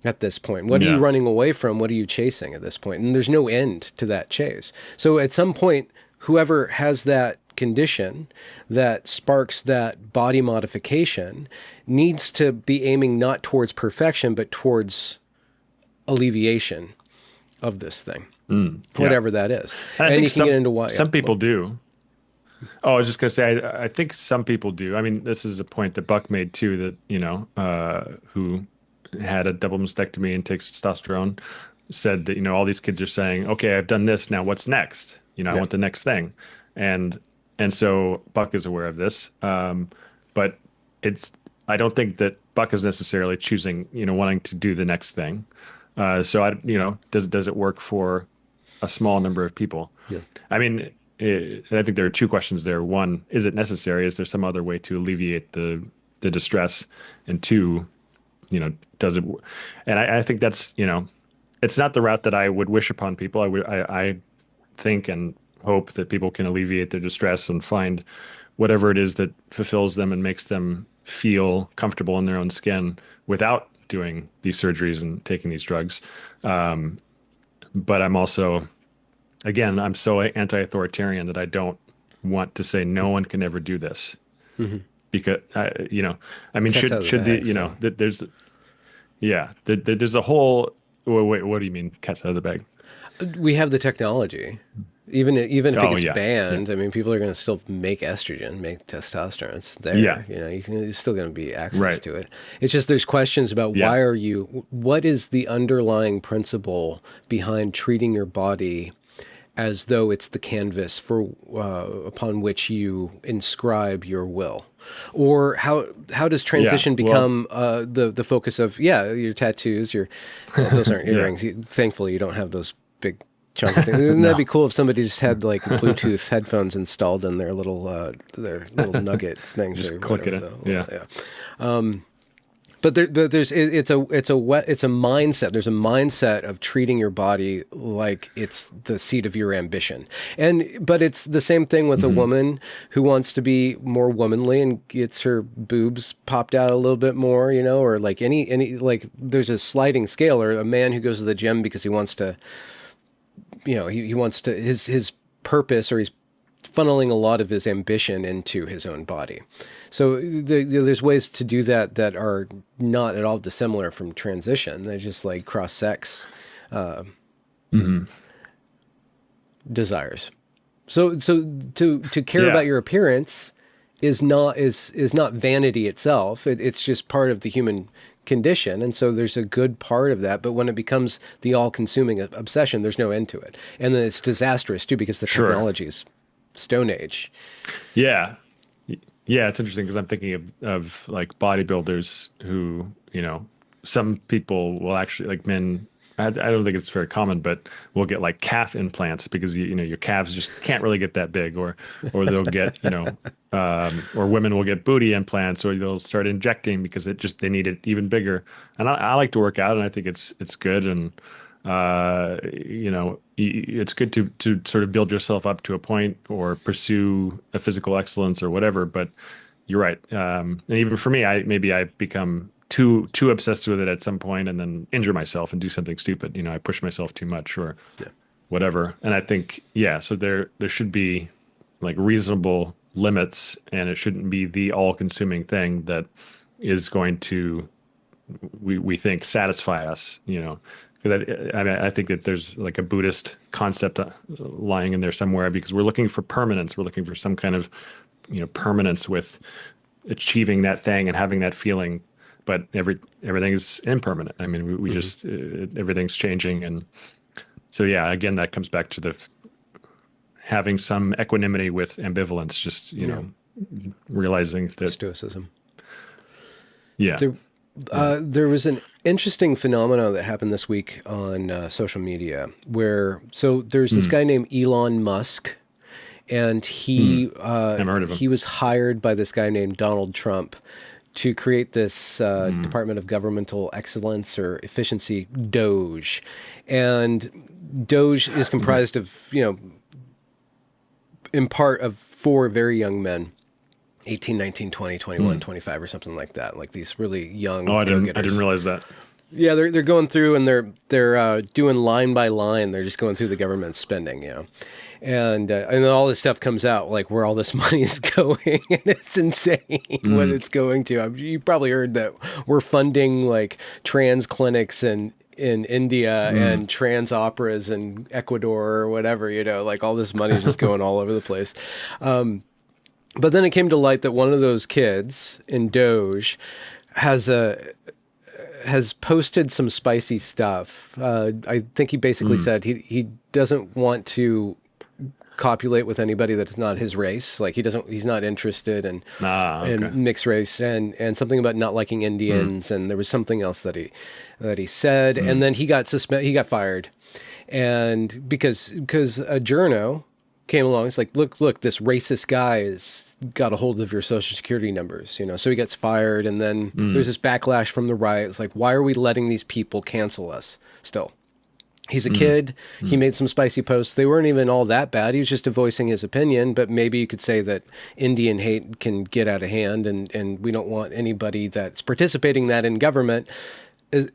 at this point? What are you running away from? What are you chasing at this point? And there's no end to that chase. So at some point, whoever has that condition that sparks that body modification needs to be aiming not towards perfection, but towards alleviation of this thing, whatever that is. And you can get into why some people do. Oh, I was just going to say, I think some people do. I mean, this is a point that Buck made too, that, who had a double mastectomy and takes testosterone, said that, all these kids are saying, okay, I've done this. Now what's next? I want the next thing. And so Buck is aware of this. But I don't think that Buck is necessarily choosing, wanting to do the next thing. So does it work for a small number of people? Yeah. I mean, I think there are two questions there. One, is it necessary? Is there some other way to alleviate the distress? And two, does it? And I think that's, it's not the route that I would wish upon people. I think and hope that people can alleviate their distress and find whatever it is that fulfills them and makes them feel comfortable in their own skin without doing these surgeries and taking these drugs. But I'm also, again, I'm so anti-authoritarian that I don't want to say no one can ever do this, because I mean, should the there's a whole Wait, what do you mean cat's out of the bag? We have the technology. Even if it Oh, gets yeah. banned, Yeah. I mean, people are going to still make estrogen, make testosterone. It's there. Yeah. There's still going to be access Right. to it. It's just there's questions about Yeah. what is the underlying principle behind treating your body as though it's the canvas for upon which you inscribe your will, or how does transition well- become the focus of your tattoos? Well, those aren't Yeah. earrings. Thankfully, you don't have those big chunky things. Wouldn't that be cool if somebody just had like Bluetooth headphones installed in their little nugget things? Just or click it whatever in. Yeah. But it's a mindset. There's a mindset of treating your body like it's the seat of your ambition, but it's the same thing with a woman who wants to be more womanly and gets her boobs popped out a little bit more, or like any like there's a sliding scale, or a man who goes to the gym because he wants to, he wants to his purpose, or he's funneling a lot of his ambition into his own body. So there's ways to do that are not at all dissimilar from transition. They just like cross-sex desires. So to care about your appearance is not vanity itself. It's just part of the human condition, and so there's a good part of that. But when it becomes the all-consuming obsession, there's no end to it, and then it's disastrous too because the technology is Stone Age. Yeah. Yeah, it's interesting because I'm thinking of like bodybuilders who, some people will actually, like men, I don't think it's very common, but will get like calf implants because your calves just can't really get that big, or they'll get or women will get booty implants, or they'll start injecting because they need it even bigger. And I like to work out, and I think it's good, and it's good to sort of build yourself up to a point or pursue a physical excellence or whatever. But you're right. And even for me, I become too obsessed with it at some point and then injure myself and do something stupid. I push myself too much or whatever. And I think, so there should be like reasonable limits, and it shouldn't be the all consuming thing that is going to, we think, satisfy us, I think that there's like a Buddhist concept lying in there somewhere, because we're looking for permanence. We're looking for some kind of, permanence with achieving that thing and having that feeling. But everything is impermanent. I mean, we just everything's changing, and so again, that comes back to the having some equanimity with ambivalence. Just realizing that Stoicism. Yeah. There was an interesting phenomenon that happened this week on social media so there's this guy named Elon Musk, and he I've heard of him. He was hired by this guy named Donald Trump to create this Department of Governmental Excellence or Efficiency, Doge. And Doge is comprised of, in part of 4 very young men. 18, 19, 20, 21, 25 or something like that. Like these really young I didn't go-getters. realize that. Yeah, they're going through and they're doing line by line. They're just going through the government spending, and then all this stuff comes out, like where all this money is going, and it's insane what it's going to. You probably heard that we're funding like trans clinics in India and trans operas in Ecuador or whatever. Like all this money is just going all over the place. But then it came to light that one of those kids in Doge has posted some spicy stuff. I think he basically said he doesn't want to copulate with anybody that is not his race. Like he's not interested in mixed race, and something about not liking Indians, and there was something else that he said, and then he got fired, and because a journo came along. It's like, look, this racist guy has got a hold of your social security numbers, so he gets fired. And then there's this backlash from the right. It's like, why are we letting these people cancel us still? He's a kid. He made some spicy posts. They weren't even all that bad. He was just voicing his opinion, but maybe you could say that Indian hate can get out of hand, and we don't want anybody that's participating in that in government.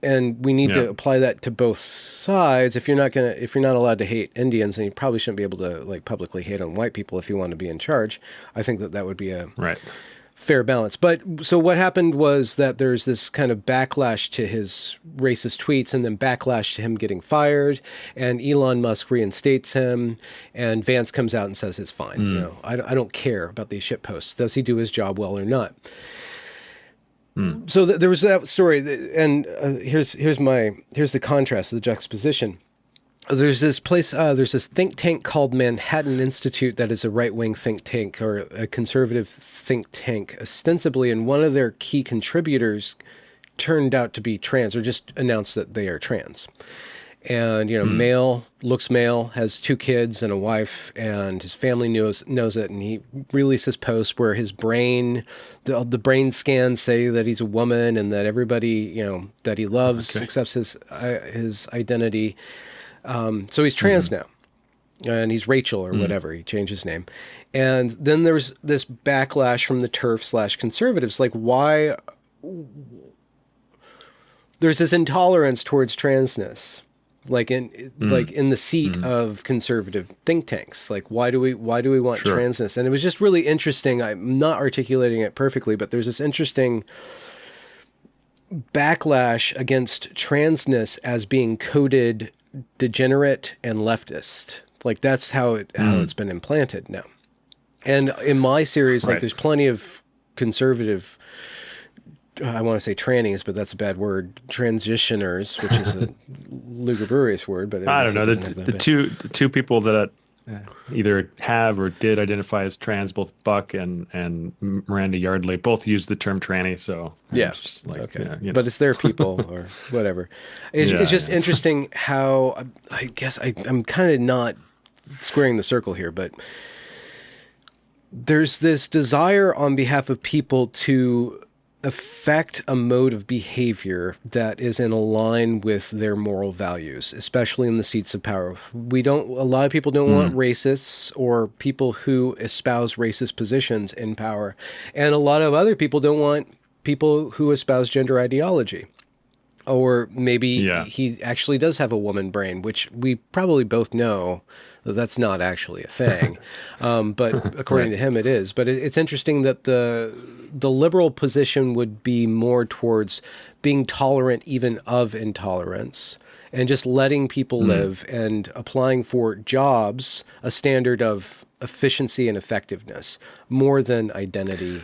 And we need to apply that to both sides. If you're not allowed to hate Indians, then you probably shouldn't be able to like publicly hate on white people if you want to be in charge. I think that would be a fair balance. But so what happened was that there's this kind of backlash to his racist tweets, and then backlash to him getting fired, and Elon Musk reinstates him, and Vance comes out and says it's fine. You know, I don't care about these shit posts. Does he do his job well or not? So there was that story, and here's the contrast, the juxtaposition. There's this place, there's this think tank called Manhattan Institute that is a right-wing think tank, or a conservative think tank, ostensibly, and one of their key contributors turned out to be trans, or just announced that they are trans. And, you know, male, looks male, has 2 kids and a wife, and his family knows it. And he releases posts where his brain, the brain scans say that he's a woman, and that everybody, you know, that he loves accepts his identity. So he's trans now, and he's Rachel or whatever. He changed his name. And then there's this backlash from the TERF/conservatives. Like, why? There's this intolerance towards transness. Like in the seat of conservative think tanks. Like, why do we want transness? And it was just really interesting. I'm not articulating it perfectly, but there's this interesting backlash against transness as being coded degenerate and leftist. Like, that's how it's been implanted now. And in my series, like, there's plenty of conservative, I want to say trannies, but that's a bad word, transitioners, which is a lugubrious word, but I don't know. The two people that either have or did identify as trans, both Buck and Miranda Yardley, both use the term tranny. So just like, but it's their people or whatever. It's just interesting how, I guess I'm kind of not squaring the circle here, but there's this desire on behalf of people to affect a mode of behavior that is in line with their moral values, especially in the seats of power. A lot of people don't want racists or people who espouse racist positions in power. And a lot of other people don't want people who espouse gender ideology. Or maybe he actually does have a woman brain, which we probably both know that that's not actually a thing. But according to him, it is. But it's interesting that the liberal position would be more towards being tolerant even of intolerance and just letting people live and applying for jobs a standard of efficiency and effectiveness more than identity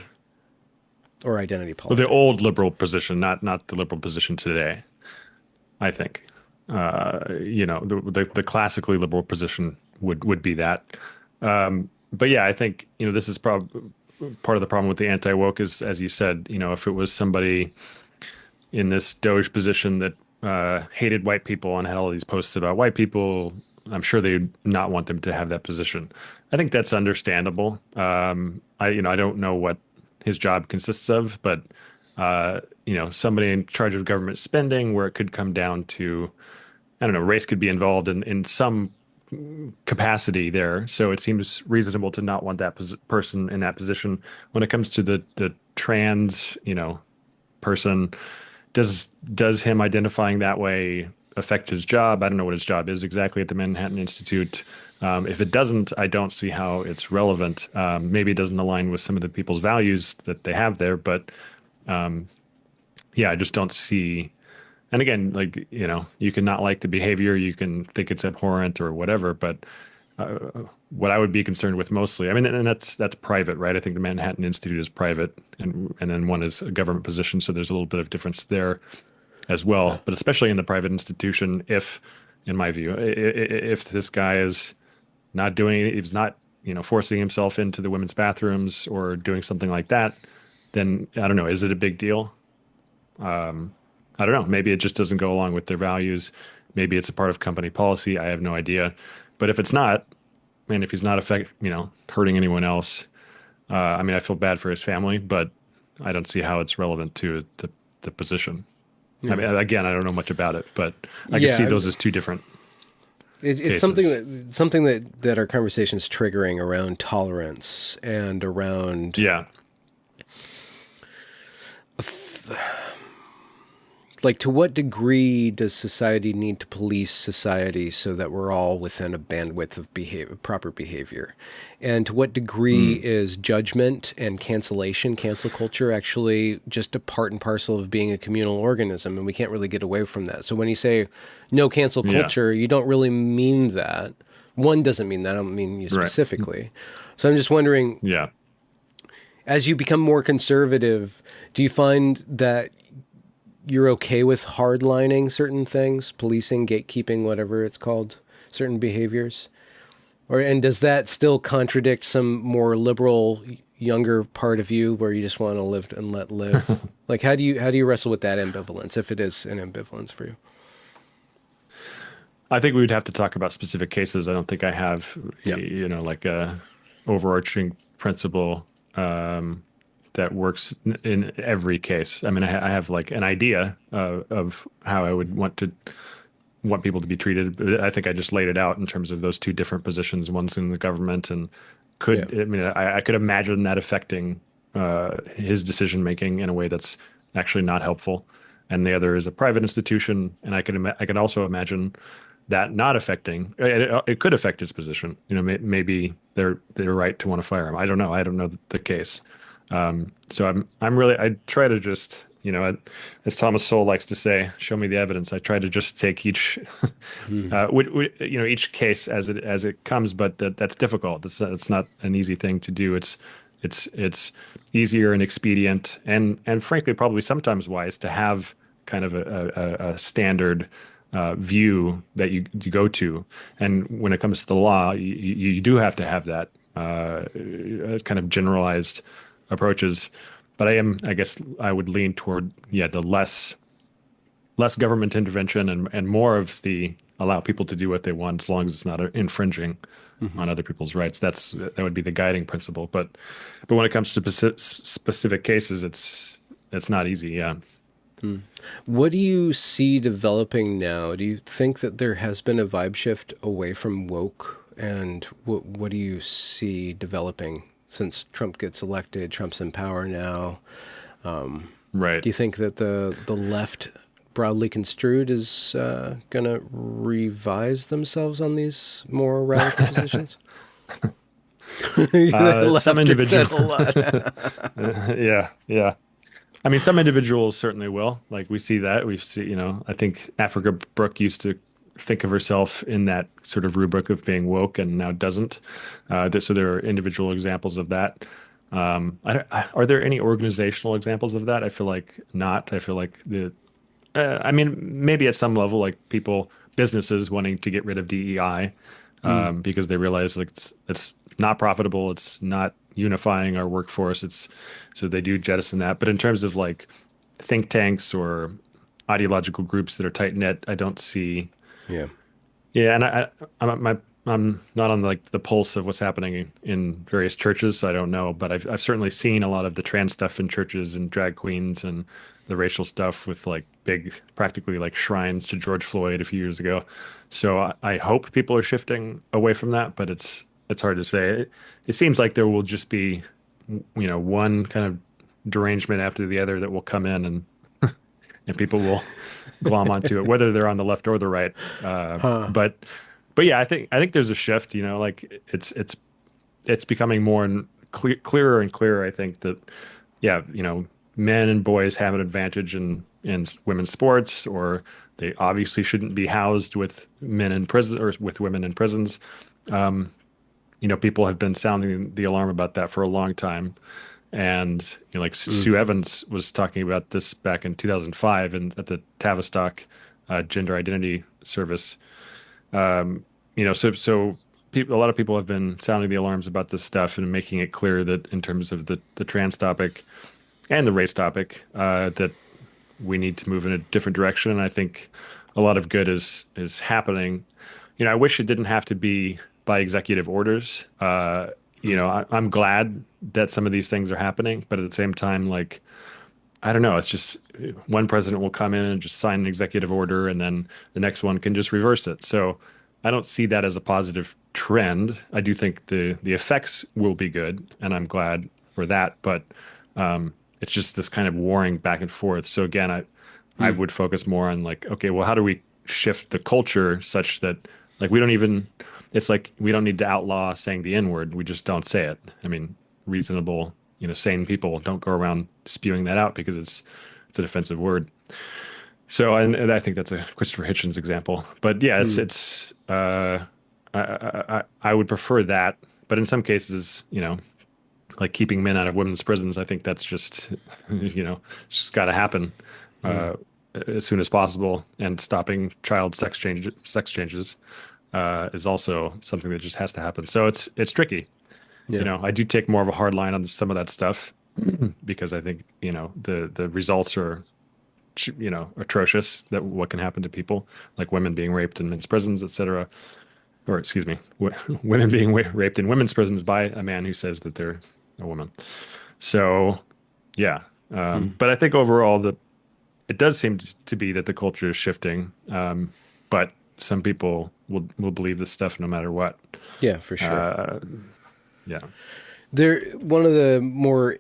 or identity politics. Well, the old liberal position, not the liberal position today, I think. You know, the classically liberal position would be that. But yeah, I think, you know, this is part of the problem with the anti-woke is, as you said, you know, if it was somebody in this Doge position that hated white people and had all these posts about white people, I'm sure they would not want them to have that position. I think that's understandable. I don't know what his job consists of, but you know, somebody in charge of government spending, where it could come down to, I don't know, race could be involved in some capacity there. So it seems reasonable to not want that person in that position. When it comes to the trans, you know, person, does him identifying that way affect his job? I don't know what his job is exactly at the Manhattan Institute. If it doesn't, I don't see how it's relevant. Maybe it doesn't align with some of the people's values that they have there, but I just don't see. And again, like, you know, you can not like the behavior, you can think it's abhorrent or whatever, but what I would be concerned with mostly, I mean, and that's private, right? I think the Manhattan Institute is private, and then one is a government position, so there's a little bit of difference there as well. But especially in the private institution, if, in my view, if this guy is not doing it, he's not, you know, forcing himself into the women's bathrooms or doing something like that, then I don't know, is it a big deal? I don't know. Maybe it just doesn't go along with their values. Maybe it's a part of company policy. I have no idea. But if it's not, man, if he's not hurting anyone else, I mean, I feel bad for his family, but I don't see how it's relevant to the position. Yeah. I mean, again, I don't know much about it, but I can see those as two different. It's something that our conversation is triggering around tolerance and around like, to what degree does society need to police society so that we're all within a bandwidth of proper behavior? And to what degree is judgment and cancel culture, actually just a part and parcel of being a communal organism? And we can't really get away from that. So when you say no cancel Yeah. culture, you don't really mean that. One doesn't mean that. I don't mean you Right. specifically. So I'm just wondering, Yeah. as you become more conservative, do you find that you're okay with hardlining certain things, policing, gatekeeping, whatever it's called, certain behaviors? And does that still contradict some more liberal, younger part of you where you just want to live and let live? Like, how do you wrestle with that ambivalence, if it is an ambivalence for you? I think we would have to talk about specific cases. I don't think I have, Yeah. like a overarching principle that works in every case. I mean, I have like an idea of how I would want people to be treated. But I think I just laid it out in terms of those two different positions. One's in the government, and Yeah. I mean, I could imagine that affecting his decision making in a way that's actually not helpful. And the other is a private institution, and I can also imagine that not affecting it could affect his position. Maybe they're right to want to fire him. I don't know. I don't know the case. So I'm really, I try to just, as Thomas Sowell likes to say, show me the evidence. I try to just take each, each case as it comes, but that's difficult. It's not an easy thing to do. It's easier and expedient and frankly, probably sometimes wise to have kind of a standard view that you go to. And when it comes to the law, you do have to have that kind of generalized approaches. But I guess I would lean toward, the less government intervention and more of the allow people to do what they want as long as it's not infringing on other people's rights. That would be the guiding principle. But when it comes to specific cases, it's not easy. Yeah. What do you see developing now? Do you think that there has been a vibe shift away from woke? And what do you see developing since Trump gets elected? Trump's in power now. Right. Do you think that the left, broadly construed, is going to revise themselves on these more radical positions? Some individuals. A lot. Yeah. I mean, some individuals certainly will. Like we see that. I think Africa Brooke used to think of herself in that sort of rubric of being woke and now doesn't. So there are individual examples of that. Are there any organizational examples of that? I feel like not. I feel like I mean, maybe at some level, like businesses wanting to get rid of DEI because they realize like it's not profitable. It's not unifying our workforce. So they do jettison that. But in terms of like think tanks or ideological groups that are tight knit, I don't see. Yeah. Yeah, and I'm not on like the pulse of what's happening in various churches, so I don't know. But I've certainly seen a lot of the trans stuff in churches and drag queens and the racial stuff with like big, practically like shrines to George Floyd a few years ago. So I hope people are shifting away from that, but it's hard to say. It seems like there will just be, one kind of derangement after the other that will come in and people will glom onto it, whether they're on the left or the right. But yeah, I think there's a shift. Like it's becoming more and clearer and clearer. I think that men and boys have an advantage in women's sports, or they obviously shouldn't be housed with men in prison or with women in prisons. People have been sounding the alarm about that for a long time. And like Sue Evans was talking about this back in 2005 and at the Tavistock gender identity service. So a lot of people have been sounding the alarms about this stuff and making it clear that in terms of the trans topic and the race topic, that we need to move in a different direction. And I think a lot of good is happening. I wish it didn't have to be by executive orders. I'm glad that some of these things are happening, but at the same time, like, I don't know, it's just one president will come in and just sign an executive order and then the next one can just reverse it. So I don't see that as a positive trend. I do think the effects will be good, and I'm glad for that, but it's just this kind of warring back and forth. So again, I would focus more on like, okay, well, how do we shift the culture such that like we don't even, it's like we don't need to outlaw saying the N word. We just don't say it. I mean, reasonable, sane people don't go around spewing that out because it's an offensive word. So, and I think that's a Christopher Hitchens example. But yeah, I would prefer that. But in some cases, like keeping men out of women's prisons, I think that's just, it's just got to happen as soon as possible. And stopping child sex changes is also something that just has to happen. So it's tricky. Yeah. I do take more of a hard line on some of that stuff because I think, the results are, atrocious, that what can happen to people, like women being raped in men's prisons, etc. Or excuse me, women being raped in women's prisons by a man who says that they're a woman. So, yeah. But I think overall it does seem to be that the culture is shifting. But some people will believe this stuff no matter what. Yeah, for sure. Yeah. One of the more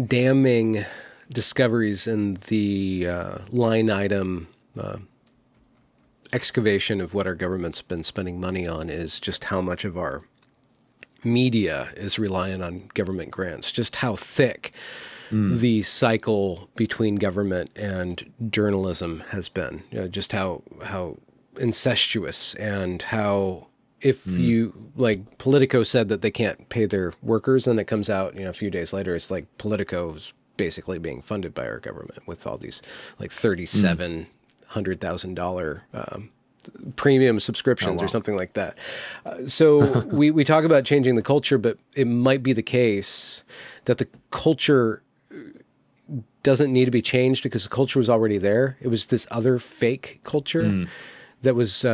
damning discoveries in the line item excavation of what our government's been spending money on is just how much of our media is reliant on government grants, just how thick the cycle between government and journalism has been, just how incestuous, and how if you, like, Politico said that they can't pay their workers, and it comes out, a few days later, it's like Politico's basically being funded by our government with all these like $3,700,000 premium subscriptions or something like that. So we talk about changing the culture, but it might be the case that the culture doesn't need to be changed because the culture was already there. It was this other fake culture that was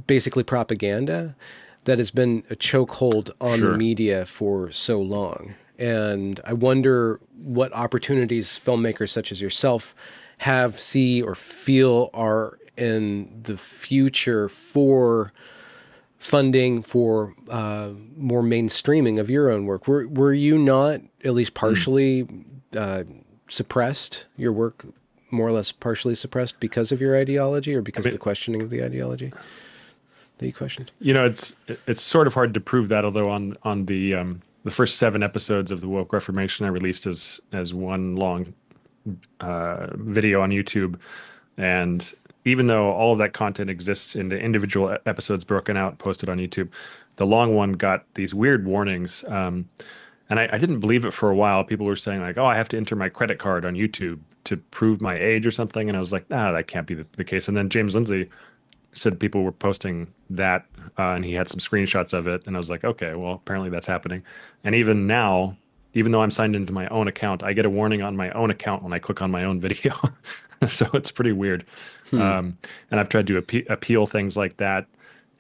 basically propaganda that has been a chokehold on the media for so long. And I wonder what opportunities filmmakers such as yourself have, see, or feel are in the future for funding, for more mainstreaming of your own work. Were you not at least partially suppressed, your work more or less partially suppressed because of your ideology, or because of the questioning of the ideology that you questioned? It's sort of hard to prove that, although on the first 7 episodes of the Woke Reformation I released as one long video on YouTube. And even though all of that content exists in the individual episodes broken out, posted on YouTube, the long one got these weird warnings. And I didn't believe it for a while. People were saying like, oh, I have to enter my credit card on YouTube to prove my age or something. And I was like, nah, that can't be the case. And then James Lindsay said people were posting that, and he had some screenshots of it. And I was like, okay, well, apparently that's happening. And even now, even though I'm signed into my own account, I get a warning on my own account when I click on my own video. So it's pretty weird. And I've tried to appeal things like that.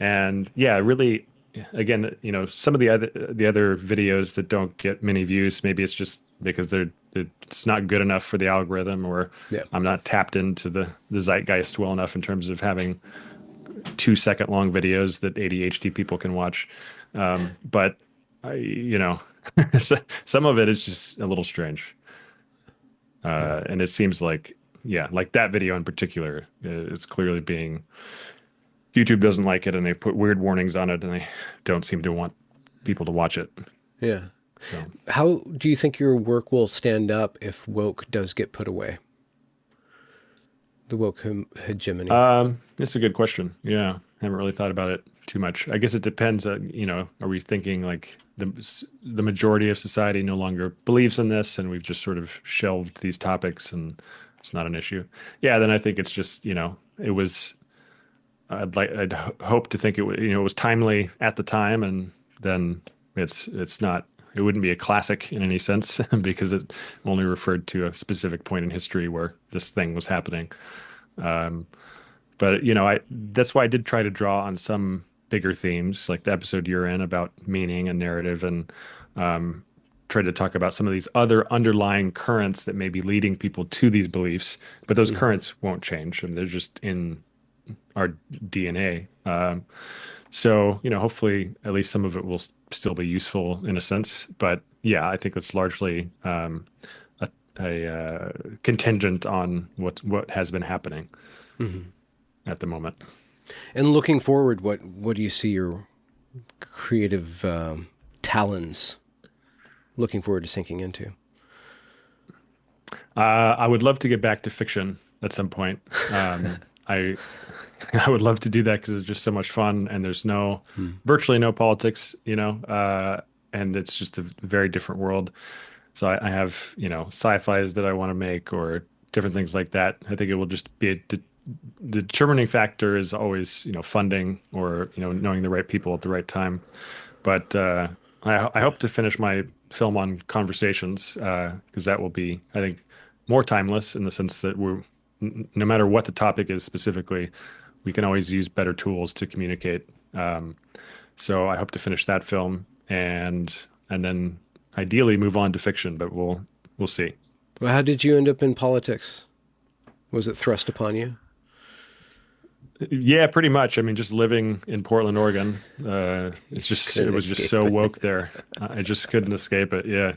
And yeah, really, again, some of the other videos that don't get many views, maybe it's just because it's not good enough for the algorithm, or I'm not tapped into the zeitgeist well enough in terms of having 2-second long videos that ADHD people can watch. But some of it is just a little strange. And it seems like, like that video in particular is clearly YouTube doesn't like it, and they put weird warnings on it, and they don't seem to want people to watch it. Yeah. So. How do you think your work will stand up if woke does get put away? The woke hegemony. It's a good question. Yeah. Haven't really thought about it too much. I guess it depends. Are we thinking like the majority of society no longer believes in this, and we've just sort of shelved these topics and it's not an issue? Yeah. Then I think it's just, it was, I'd hope to think it was timely at the time, and then it's not. It wouldn't be a classic in any sense because it only referred to a specific point in history where this thing was happening. But that's why I did try to draw on some bigger themes, like the episode you're in about meaning and narrative, and tried to talk about some of these other underlying currents that may be leading people to these beliefs, but those currents won't change, and they're just in our DNA. So, hopefully at least some of it will still be useful in a sense. But yeah, I think it's largely a contingent on what has been happening at the moment. And looking forward, what do you see your creative talons looking forward to sinking into? I would love to get back to fiction at some point. I I would love to do that because it's just so much fun, and there's virtually no politics, and it's just a very different world. So I have, sci-fis that I want to make or different things like that. I think it will just be the determining factor is always, funding or, knowing the right people at the right time. But I hope to finish my film on conversations because that will be, I think, more timeless in the sense that no matter what the topic is specifically, we can always use better tools to communicate. So I hope to finish that film and then ideally move on to fiction, but we'll see. Well, how did you end up in politics? Was it thrust upon you? Yeah, pretty much. I mean, just living in Portland, Oregon, it was just so woke there. I just couldn't escape it. Yeah.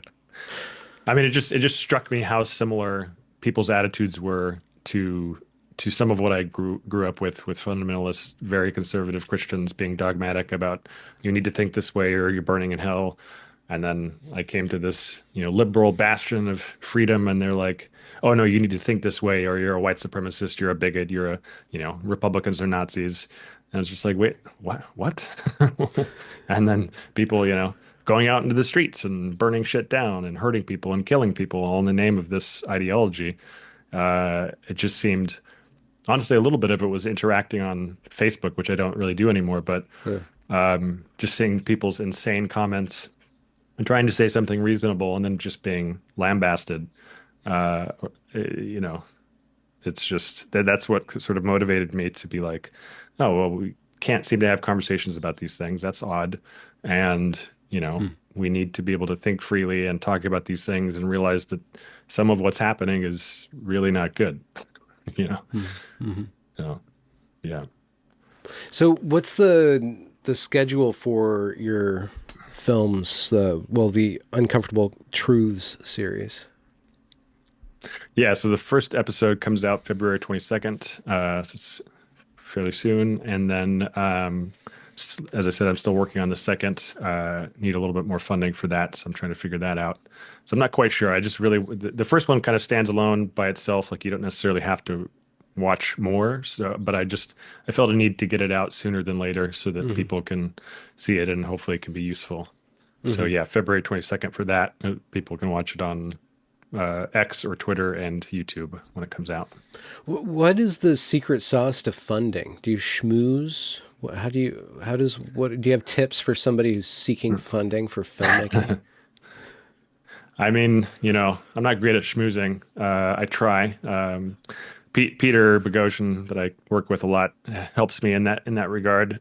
I mean, it just struck me how similar people's attitudes were to some of what I grew up with fundamentalists, very conservative Christians being dogmatic about you need to think this way or you're burning in hell. And then I came to this, liberal bastion of freedom, and they're like, "Oh no, you need to think this way, or you're a white supremacist, you're a bigot, Republicans are Nazis." And it's just like, wait, what? And then people, going out into the streets and burning shit down and hurting people and killing people, all in the name of this ideology. It just seemed, honestly, a little bit of it was interacting on Facebook, which I don't really do anymore, but just seeing people's insane comments and trying to say something reasonable and then just being lambasted. It's just that's what sort of motivated me to be like, oh, well, we can't seem to have conversations about these things. That's odd. And, we need to be able to think freely and talk about these things and realize that some of what's happening is really not good, Mm-hmm. So, yeah. So what's the schedule for your films, the Uncomfortable Truths series? Yeah, so the first episode comes out February 22nd, so it's fairly soon. And then, as I said, I'm still working on the second, need a little bit more funding for that, so I'm trying to figure that out. So I'm not quite sure. I just really, the first one kind of stands alone by itself, like you don't necessarily have to watch more. So, but I felt a need to get it out sooner than later so that people can see it and hopefully it can be useful. So yeah, February 22nd for that. People can watch it on X or Twitter and YouTube when it comes out. What is the secret sauce to funding? Do you schmooze? Do you have tips for somebody who's seeking funding for filmmaking? I mean, I'm not great at schmoozing. I try. Peter Boghossian, that I work with a lot, helps me in that regard.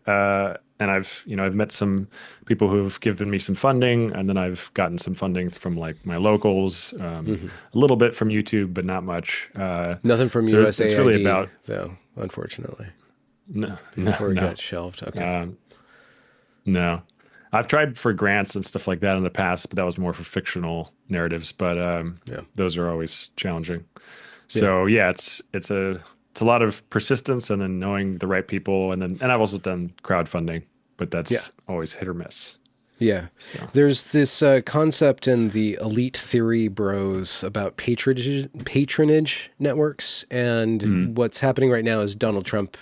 And I've met some people who've given me some funding, and then I've gotten some funding from like my locals, a little bit from YouTube, but not much. Nothing from so USAID, it's really about, though, unfortunately. No. Before it got shelved. Okay. No. I've tried for grants and stuff like that in the past, but that was more for fictional narratives. But those are always challenging. So yeah, it's a lot of persistence and then knowing the right people, and I've also done crowdfunding, but that's always hit or miss. Yeah. So. There's this concept in the elite theory bros about patronage networks. And what's happening right now is Donald Trump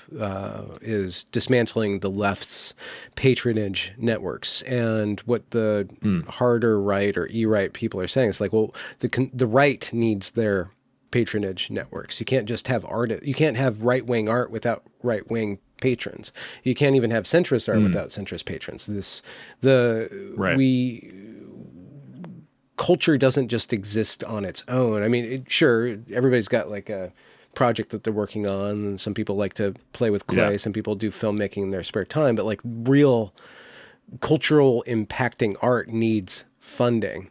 is dismantling the left's patronage networks. And what the harder right or E-right people are saying is like, well, the right needs their patronage networks. You can't just have you can't have right-wing art without right-wing patrons. You can't even have centrist art without centrist patrons. Culture doesn't just exist on its own. I mean, sure, everybody's got like a project that they're working on. And some people like to play with clay. Yeah. Some people do filmmaking in their spare time, but like real cultural impacting art needs funding.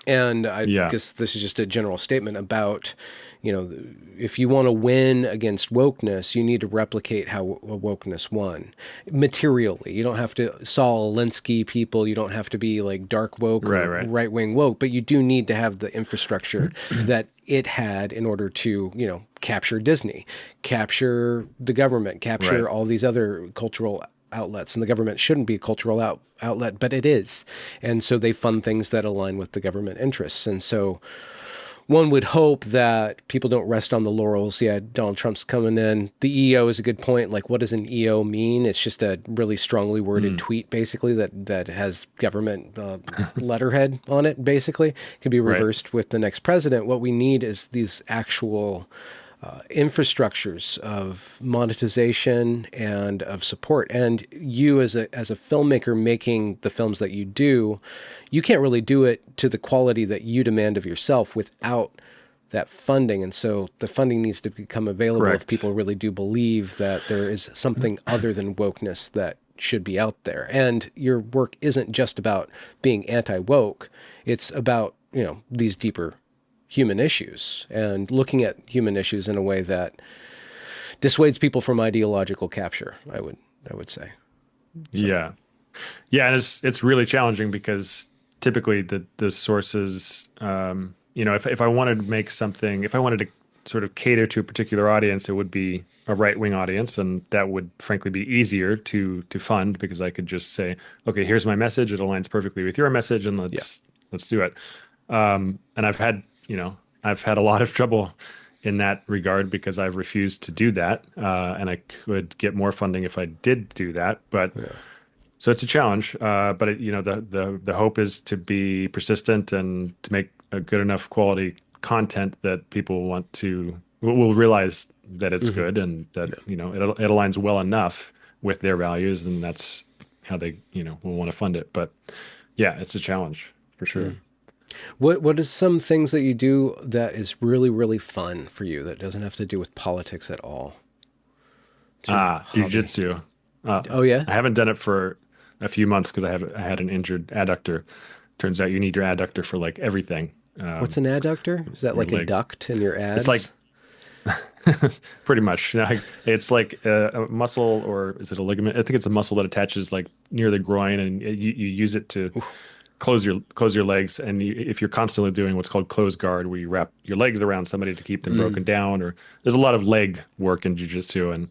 And I Yeah. guess this is just a general statement about, if you want to win against wokeness, you need to replicate how wokeness won materially. You don't have to Saul Alinsky people. You don't have to be like dark woke or Right. right wing woke, but you do need to have the infrastructure that it had in order to, capture Disney, capture the government, capture Right. all these other cultural outlets. And the government shouldn't be a cultural outlet, but it is. And so they fund things that align with the government interests. And so one would hope that people don't rest on the laurels. Yeah, Donald Trump's coming in. The EO is a good point. Like, what does an EO mean? It's just a really strongly worded tweet, basically, that has government letterhead on it, basically. It can be reversed with the next president. What we need is these actual infrastructures of monetization and of support. And you as a filmmaker making the films that you do, you can't really do it to the quality that you demand of yourself without that funding. And so the funding needs to become available if people really do believe that there is something other than wokeness that should be out there. And your work isn't just about being anti-woke. It's about, these deeper human issues and looking at human issues in a way that dissuades people from ideological capture, I would say. So. Yeah. And it's really challenging because typically the sources, if I wanted to make something, if I wanted to sort of cater to a particular audience, it would be a right-wing audience, and that would frankly be easier to fund because I could just say, okay, here's my message. It aligns perfectly with your message, and let's do it. And I've had a lot of trouble in that regard because I've refused to do that. And I could get more funding if I did do that. But so it's a challenge. But the hope is to be persistent and to make a good enough quality content that people will realize that it's good and that, it aligns well enough with their values, and that's how they, will want to fund it. But yeah, it's a challenge for sure. What is some things that you do that is really, really fun for you that doesn't have to do with politics at all? Jiu-Jitsu. Oh yeah? I haven't done it for a few months because I had an injured adductor. Turns out you need your adductor for like everything. What's an adductor? Is that like legs. a duct in your ads? It's like pretty much. It's like a muscle, or is it a ligament? I think it's a muscle that attaches like near the groin, and you use it to close your legs. And if you're constantly doing what's called close guard, where you wrap your legs around somebody to keep them broken down, or there's a lot of leg work in jiu-jitsu, and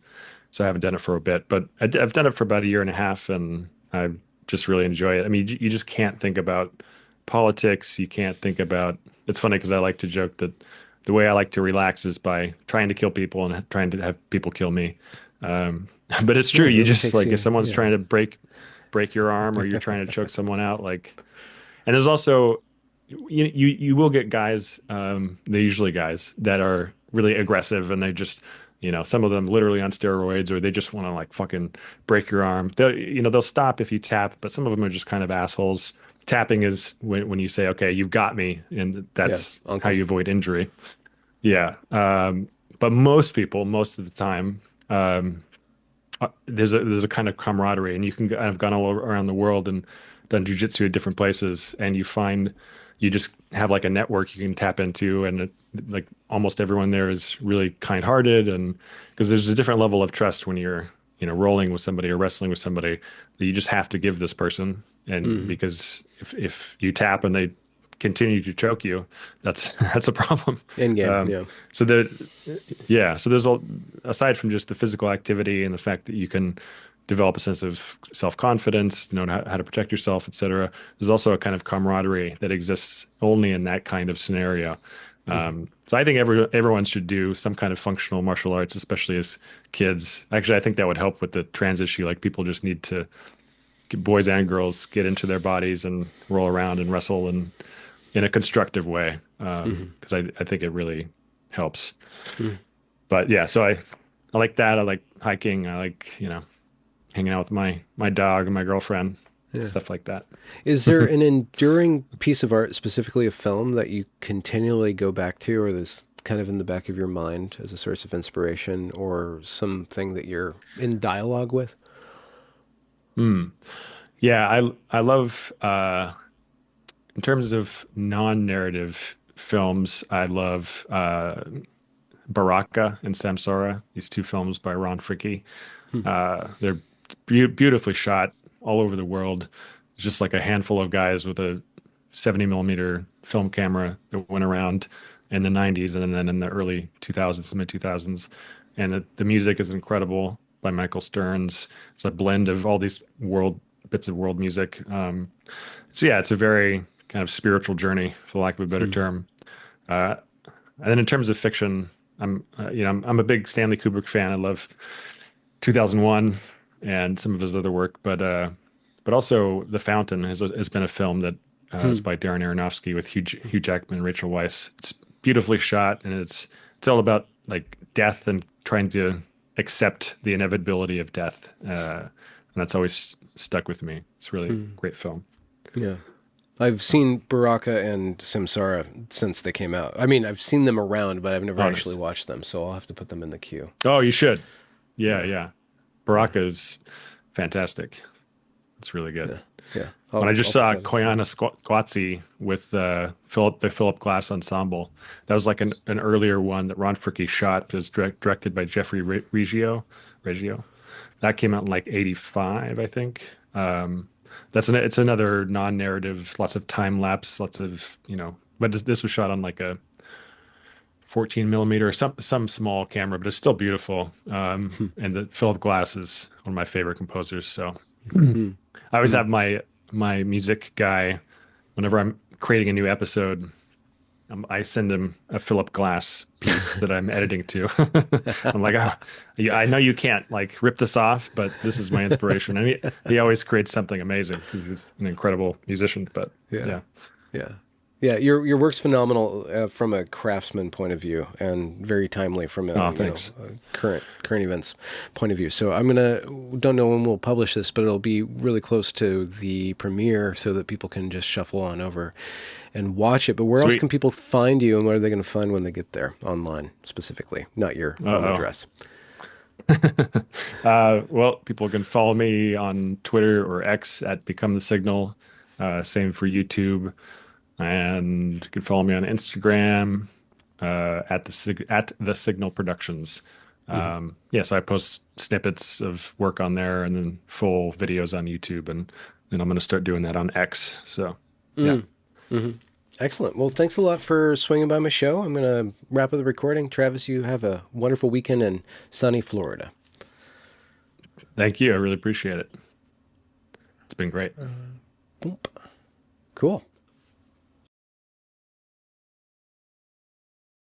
so I haven't done it for a bit, but I've done it for about a year and a half, and I just really enjoy it. I mean, you just can't think about politics. You can't think about. It's funny because I like to joke that the way I like to relax is by trying to kill people and trying to have people kill me. But it's true. You just like if someone's trying to break your arm, or you're trying to choke someone out, like. And there's also, you will get guys, they're usually guys that are really aggressive, and they just, some of them literally on steroids, or they just want to like fucking break your arm. They'll stop if you tap, but some of them are just kind of assholes. Tapping is when you say, okay, you've got me, and that's how you avoid injury. Yeah. But most people, most of the time, there's a kind of camaraderie, and I've gone all around the world and done jiu-jitsu at different places, and you just have like a network you can tap into, and like almost everyone there is really kind-hearted, and because there's a different level of trust when you're rolling with somebody or wrestling with somebody that you just have to give this person, and because if you tap and they continue to choke you, that's a problem. So there's aside from just the physical activity and the fact that you can develop a sense of self-confidence, know how to protect yourself, etc. There's also a kind of camaraderie that exists only in that kind of scenario. So I think everyone should do some kind of functional martial arts, especially as kids. Actually, I think that would help with the trans issue. Like people just need to, boys and girls, get into their bodies and roll around and wrestle and in a constructive way, because I think it really helps. But yeah, so I like that. I like hiking. I like hanging out with my dog and my girlfriend, stuff like that. Is there an enduring piece of art, specifically a film, that you continually go back to, or that's kind of in the back of your mind as a source of inspiration, or something that you're in dialogue with? Yeah, I love in terms of non-narrative films, I love Baraka and Samsara, these two films by Ron Fricke. They're beautifully shot all over the world. It's just like a handful of guys with a 70 millimeter film camera that went around in the 90s and then in the early 2000s, mid 2000s. And the music is incredible by Michael Stearns. It's a blend of all these bits of world music. So yeah, it's a very kind of spiritual journey, for lack of a better term. And then in terms of fiction, I'm a big Stanley Kubrick fan. I love 2001 and some of his other work, but also The Fountain has been a film that is by Darren Aronofsky with Hugh Jackman and Rachel Weisz. It's beautifully shot, and it's all about like death and trying to accept the inevitability of death, and that's always stuck with me. It's really a great film. Yeah. I've seen Baraka and Samsara since they came out. I mean, I've seen them around, but I've never actually watched them, so I'll have to put them in the queue. Oh, you should. Yeah. Baraka is fantastic. It's really good. Yeah. When I just saw Koyana Squatsi with the Philip Glass Ensemble, that was like an earlier one that Ron Fricke shot. It was directed by Jeffrey Reggio. That came out in like 85, I think. It's another non-narrative, lots of time lapse, lots of, but this was shot on like a 14 millimeter, some small camera, but it's still beautiful. And the Philip Glass is one of my favorite composers. So I always have my music guy, whenever I'm creating a new episode, I send him a Philip Glass piece that I'm editing to. I'm like, I know you can't like rip this off, but this is my inspiration. And he always creates something amazing because he's an incredible musician. But yeah. Your work's phenomenal from a craftsman point of view, and very timely from a current events point of view. So don't know when we'll publish this, but it'll be really close to the premiere so that people can just shuffle on over and watch it. But where else can people find you, and what are they going to find when they get there online specifically? Not your home address. Well, people can follow me on Twitter or X at Become the Signal. Same for YouTube. And you can follow me on Instagram at the Signal Productions. So I post snippets of work on there, and then full videos on YouTube, and then I'm going to start doing that on X. So yeah. Excellent. Well, thanks a lot for swinging by my show. I'm going to wrap up the recording. Travis, you have a wonderful weekend in sunny Florida. Thank you. I really appreciate it. It's been great. Cool.